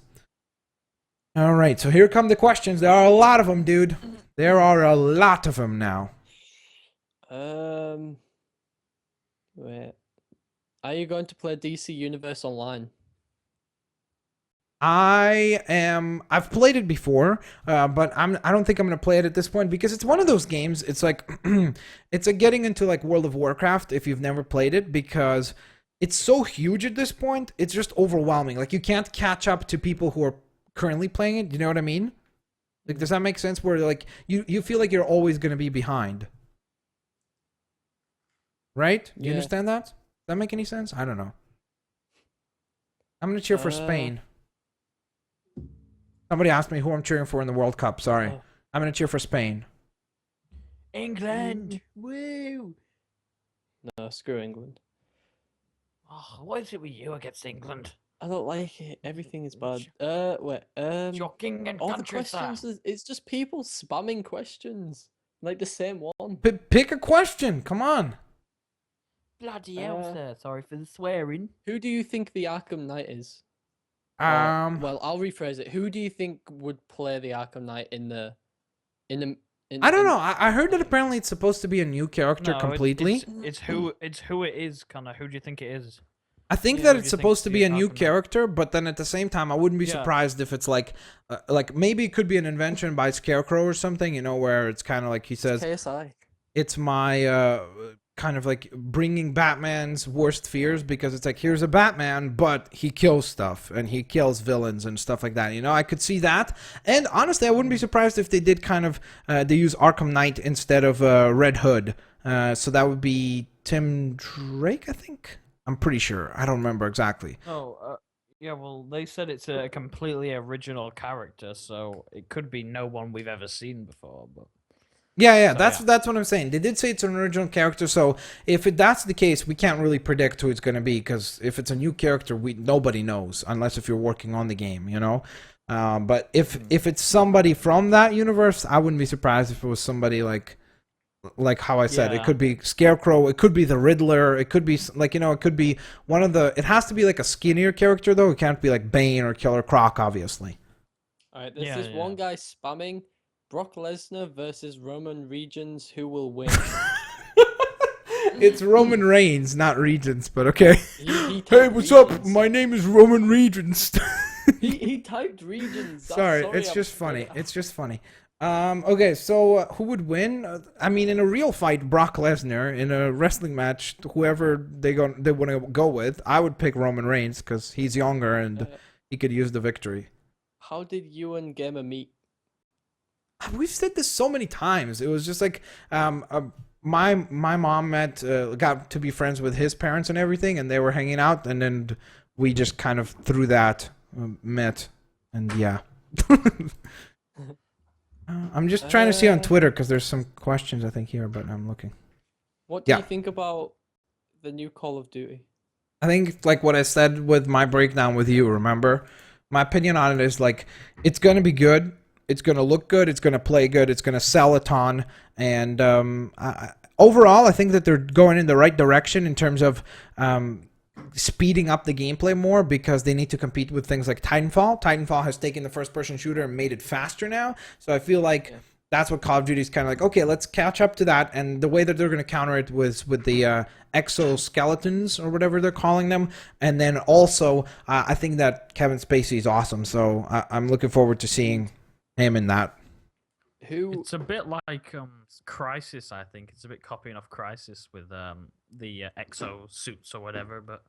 All right, so here come the questions. There are a lot of them, dude. There are a lot of them now. Wait. Are you going to play DC Universe Online? I've played it before, but I don't think I'm gonna play it at this point because it's one of those games. It's like it's like getting into like World of Warcraft if you've never played it, because it's so huge at this point. It's just overwhelming. Like you can't catch up to people who are currently playing it. You know what I mean? Like, does that make sense? Where like you feel like you're always gonna be behind. right? Do you Yeah. understand that? Does that make any sense? I don't know. I'm gonna cheer for Spain. Somebody asked me who I'm cheering for in the World Cup. Sorry. I'm gonna cheer for Spain. England. Woo. No, screw England. Oh, what is it with you against England? I don't like it. Everything is bad. Wait. Shocking and All the countryside. questions. It's just people spamming questions, like the same one. Pick a question. Come on. Bloody hell, sir. Sorry for the swearing. Who do you think the Arkham Knight is? Well, I'll rephrase it. Who do you think would play the Arkham Knight in the? I don't know. I heard that apparently it's supposed to be a new character completely. It's who it is, Connor. Who do you think it is? I think Yeah, that who it's do you think supposed to is be the a new Arkham Knight? character, but then at the same time, I wouldn't be Yeah. surprised if it's like maybe it could be an invention by Scarecrow or something. You know, where it's kind of like he says, KSI. it's my kind of like bringing Batman's worst fears, because it's like, here's a Batman, but he kills stuff and he kills villains and stuff like that. You know, I could see that. And honestly, I wouldn't be surprised if they did kind of they use Arkham Knight instead of Red Hood. So that would be Tim Drake, I think. I'm pretty sure. I don't remember exactly. Oh, yeah. Well, they said it's a completely original character, so it could be no one we've ever seen before. But Yeah, So, that's what I'm saying. They did say it's an original character, so if that's the case, we can't really predict who it's going to be, because if it's a new character, nobody knows, unless if you're working on the game, you know? But if it's somebody from that universe, I wouldn't be surprised if it was somebody like how I said, it Yeah. could be Scarecrow, it could be the Riddler, it could be like, you know, it could be one of the, it has to be like a skinnier character though, it can't be like Bane or Killer Croc, obviously. All right, there's Yeah, this one yeah. guy spamming Brock Lesnar versus Roman Reigns. Who will win? It's Roman Reigns, not Regents, but okay. He Hey, typed what's up? Regents. My name is Roman Regents. He typed Regents. Sorry, it's just funny. It's just funny. Okay, so who would win? I mean, in a real fight, Brock Lesnar. In a wrestling match, whoever they want to go with, I would pick Roman Reigns because he's younger and he could use the victory. How did you and Gamer meet? We've said this so many times. It was just like my mom got to be friends with his parents and everything, and they were hanging out, and then we just kind of through that met, and yeah. I'm just trying to see on Twitter because there's some questions I think here, but I'm looking. What do Yeah. you think about the new Call of Duty? I think like what I said with my breakdown with you, remember? My opinion on it is like it's going to be good. It's going to look good. It's going to play good. It's going to sell a ton. And overall, I think that they're going in the right direction in terms of speeding up the gameplay more, because they need to compete with things like Titanfall. Titanfall has taken the first-person shooter and made it faster now. So I feel like that's what Call of Duty is kind of like, okay, let's catch up to that. And the way that they're going to counter it was with the exoskeletons or whatever they're calling them. And then also, I think that Kevin Spacey is awesome. So I'm looking forward to seeing him in that. Who? it's a bit like Crisis. I think it's a bit copying off Crisis with the exo suits or whatever. But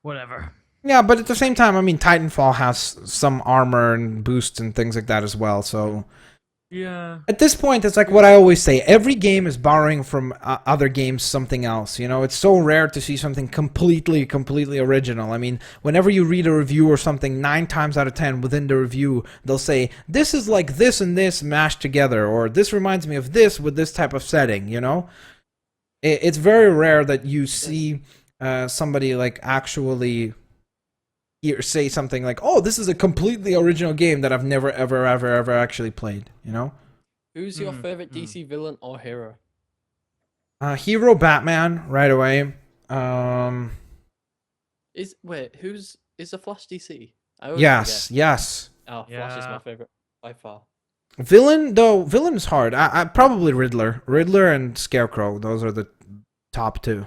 whatever. Yeah, but at the same time, I mean, Titanfall has some armor and boosts and things like that as well. So Yeah. at this point, it's like what I always say. Every game is borrowing from other games something else. You know, it's so rare to see something completely original. I mean, whenever you read a review or something, 9 times out of 10 within the review, they'll say, this is like this and this mashed together, or this reminds me of this with this type of setting, you know? It's very rare that you see somebody like actually say something like, oh, this is a completely original game that I've never, ever actually played, you know? Who's your favorite DC villain or hero? Hero Batman, right away. Is the Flash DC? I always forget. Yes. Oh, Flash is Yeah. my favorite by far. Villain is hard. I probably Riddler and Scarecrow. Those are the top 2.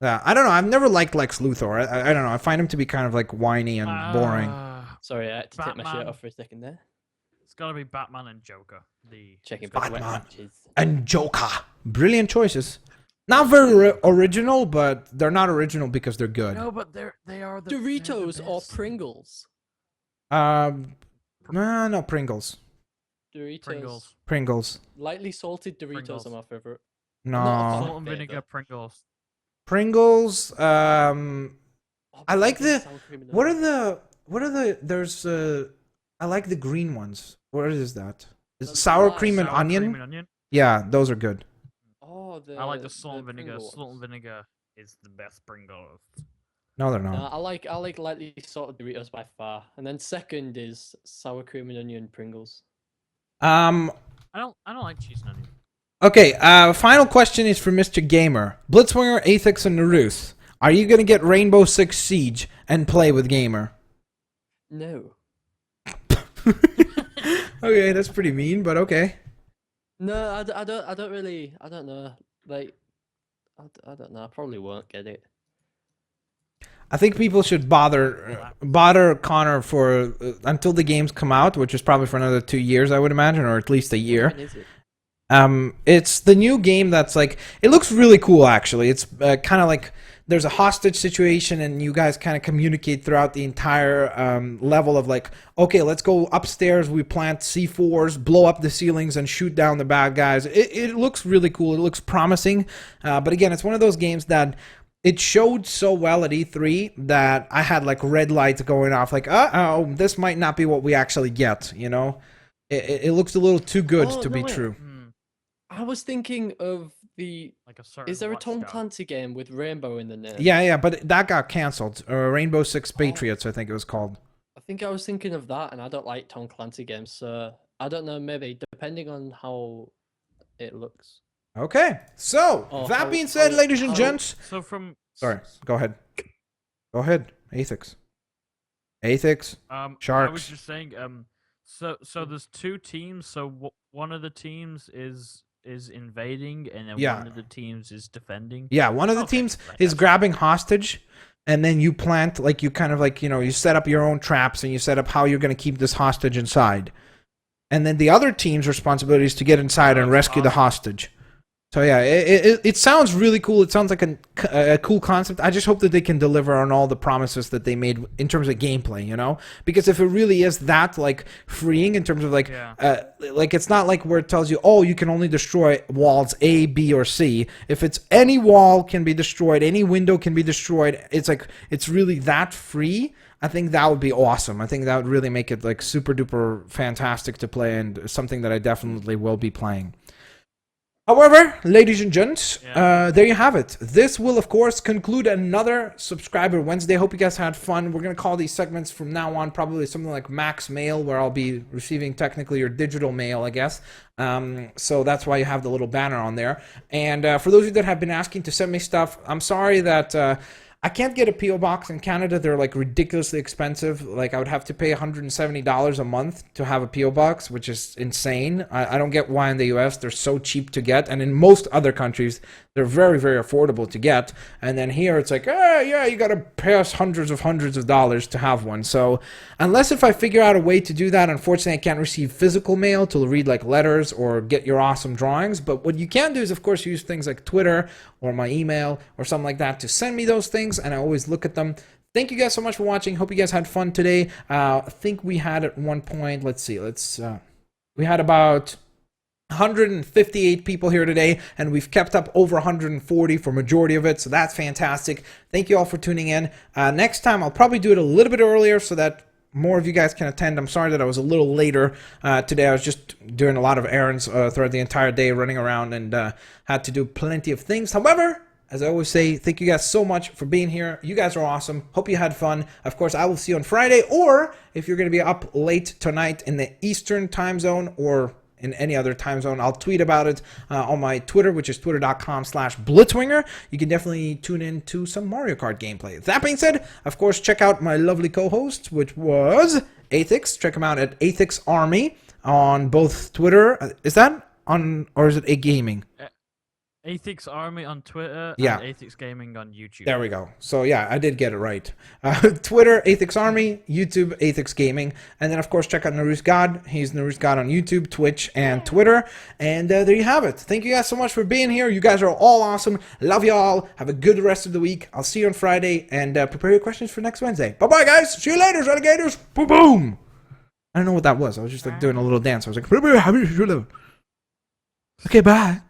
Yeah, I don't know. I've never liked Lex Luthor. I don't know. I find him to be kind of like whiny and boring. Sorry, I had to take my shirt Batman. off for a second there. It's got to be Batman and Joker. The Checking for the wet Batman. patches. And Joker. Brilliant choices. Not very original, but they're not original because they're good. No, but they are the Doritos they're the or best. Pringles? No, Pringles. Doritos. Pringles. Pringles. Lightly salted Doritos Pringles. are my favorite. Not a No. fan. Salt and vinegar Pringles. Pringles. Oh, I like Pringles, the. sour cream and What are onion. the? What are the? There's. I like the green ones. What is that? Is it That's sour light. cream and Sour cream onion? and onion. Yeah, those are good. Oh, I like the salt and vinegar. Pringle Salt and ones. vinegar is the best Pringles. No, they're No, not. I like lightly salted Doritos by far, and then second is sour cream and onion Pringles. Um. I don't like cheese and onion. Okay. Final question is for Mr. Gamer. Blitzwinger, Athix, and Naruth. Are you gonna get Rainbow Six Siege and play with Gamer? No, Okay, that's pretty mean, but okay. no, I don't really, I don't know. Like, I don't know. I probably won't get it. I think people should bother Connor for until the games come out, which is probably for another 2 years, I would imagine, or at least a year. When is it? It's the new game that's like, it looks really cool actually. It's kind of like there's a hostage situation and you guys kind of communicate throughout the entire level of like, okay, let's go upstairs, we plant C4s, blow up the ceilings and shoot down the bad guys. It looks really cool. It looks promising. But again, it's one of those games that it showed so well at E3 that I had like red lights going off like, uh-oh, this might not be what we actually get, you know? It looks a little too good Oh, to no, be wait. true. I was thinking of the. Like a certain. Is there a Tom watchdog. Clancy game with Rainbow in the name? Yeah, but that got canceled. Rainbow Six Oh. Patriots, I think it was called. I think I was thinking of that, and I don't like Tom Clancy games, so I don't know. Maybe depending on how it looks. Okay, so Oh, that being said, ladies and gents. So from. Sorry, go ahead. Go ahead, Athix. Athix. I was Sharks. just saying. So there's two teams. So one of the teams is invading, and then Yeah. one of the teams is defending. Yeah, one of the Okay, teams right, is that's- grabbing hostage, and then you plant, like, you kind of like, you set up your own traps, and you set up how you're going to keep this hostage inside. And then the other team's responsibility is to get inside and That's rescue the awesome. hostage. So yeah, it sounds really cool. It sounds like a cool concept. I just hope that they can deliver on all the promises that they made in terms of gameplay, Because if it really is that like freeing in terms of like like it's not like where it tells you, oh, you can only destroy walls A, B, or C. If it's any wall can be destroyed, any window can be destroyed, it's like it's really that free. I think that would be awesome. I think that would really make it like super duper fantastic to play and something that I definitely will be playing. However, ladies and gents, there you have it. This will, of course, conclude another Subscriber Wednesday. Hope you guys had fun. We're going to call these segments from now on probably something like Max Mail, where I'll be receiving technically your digital mail, I guess. So that's why you have the little banner on there. And for those of you that have been asking to send me stuff, I'm sorry that I can't get a P.O. box in Canada. They're like ridiculously expensive. Like I would have to pay $170 a month to have a P.O. box, which is insane. I don't get why in the US they're so cheap to get. And in most other countries, they're very, very affordable to get. And then here it's like, yeah, you got to pay us hundreds of dollars to have one. So unless if I figure out a way to do that, unfortunately, I can't receive physical mail to read like letters or get your awesome drawings. But what you can do is, of course, use things like Twitter or my email or something like that to send me those things. And I always look at them. Thank you guys so much for watching. Hope you guys had fun today. I think we had at one point, we had about 158 people here today, and we've kept up over 140 for majority of it, so that's fantastic. Thank you all for tuning in. Next time, I'll probably do it a little bit earlier so that more of you guys can attend. I'm sorry that I was a little later today. I was just doing a lot of errands throughout the entire day, running around, and had to do plenty of things. However, as I always say, thank you guys so much for being here. You guys are awesome. Hope you had fun. Of course, I will see you on Friday, or if you're going to be up late tonight in the Eastern time zone or in any other time zone, I'll tweet about it on my Twitter, which is twitter.com/Blitzwinger. You can definitely tune in to some Mario Kart gameplay. That being said, of course, check out my lovely co-host, which was Athix. Check him out at Athix Army on both Twitter. Is that on, or is it A Gaming? Athix Army on Twitter, Yeah. and Athix Gaming on YouTube. There we go. So yeah, I did get it right. Twitter, Athix Army, YouTube, Athix Gaming, and then of course check out Naru's God. He's Naru's God on YouTube, Twitch, and Twitter. And there you have it. Thank you guys so much for being here. You guys are all awesome. Love you all. Have a good rest of the week. I'll see you on Friday, and prepare your questions for next Wednesday. Bye bye, guys. See you later, Renegades. Boom boom. I don't know what that was. I was just like doing a little dance. I was like, okay, bye.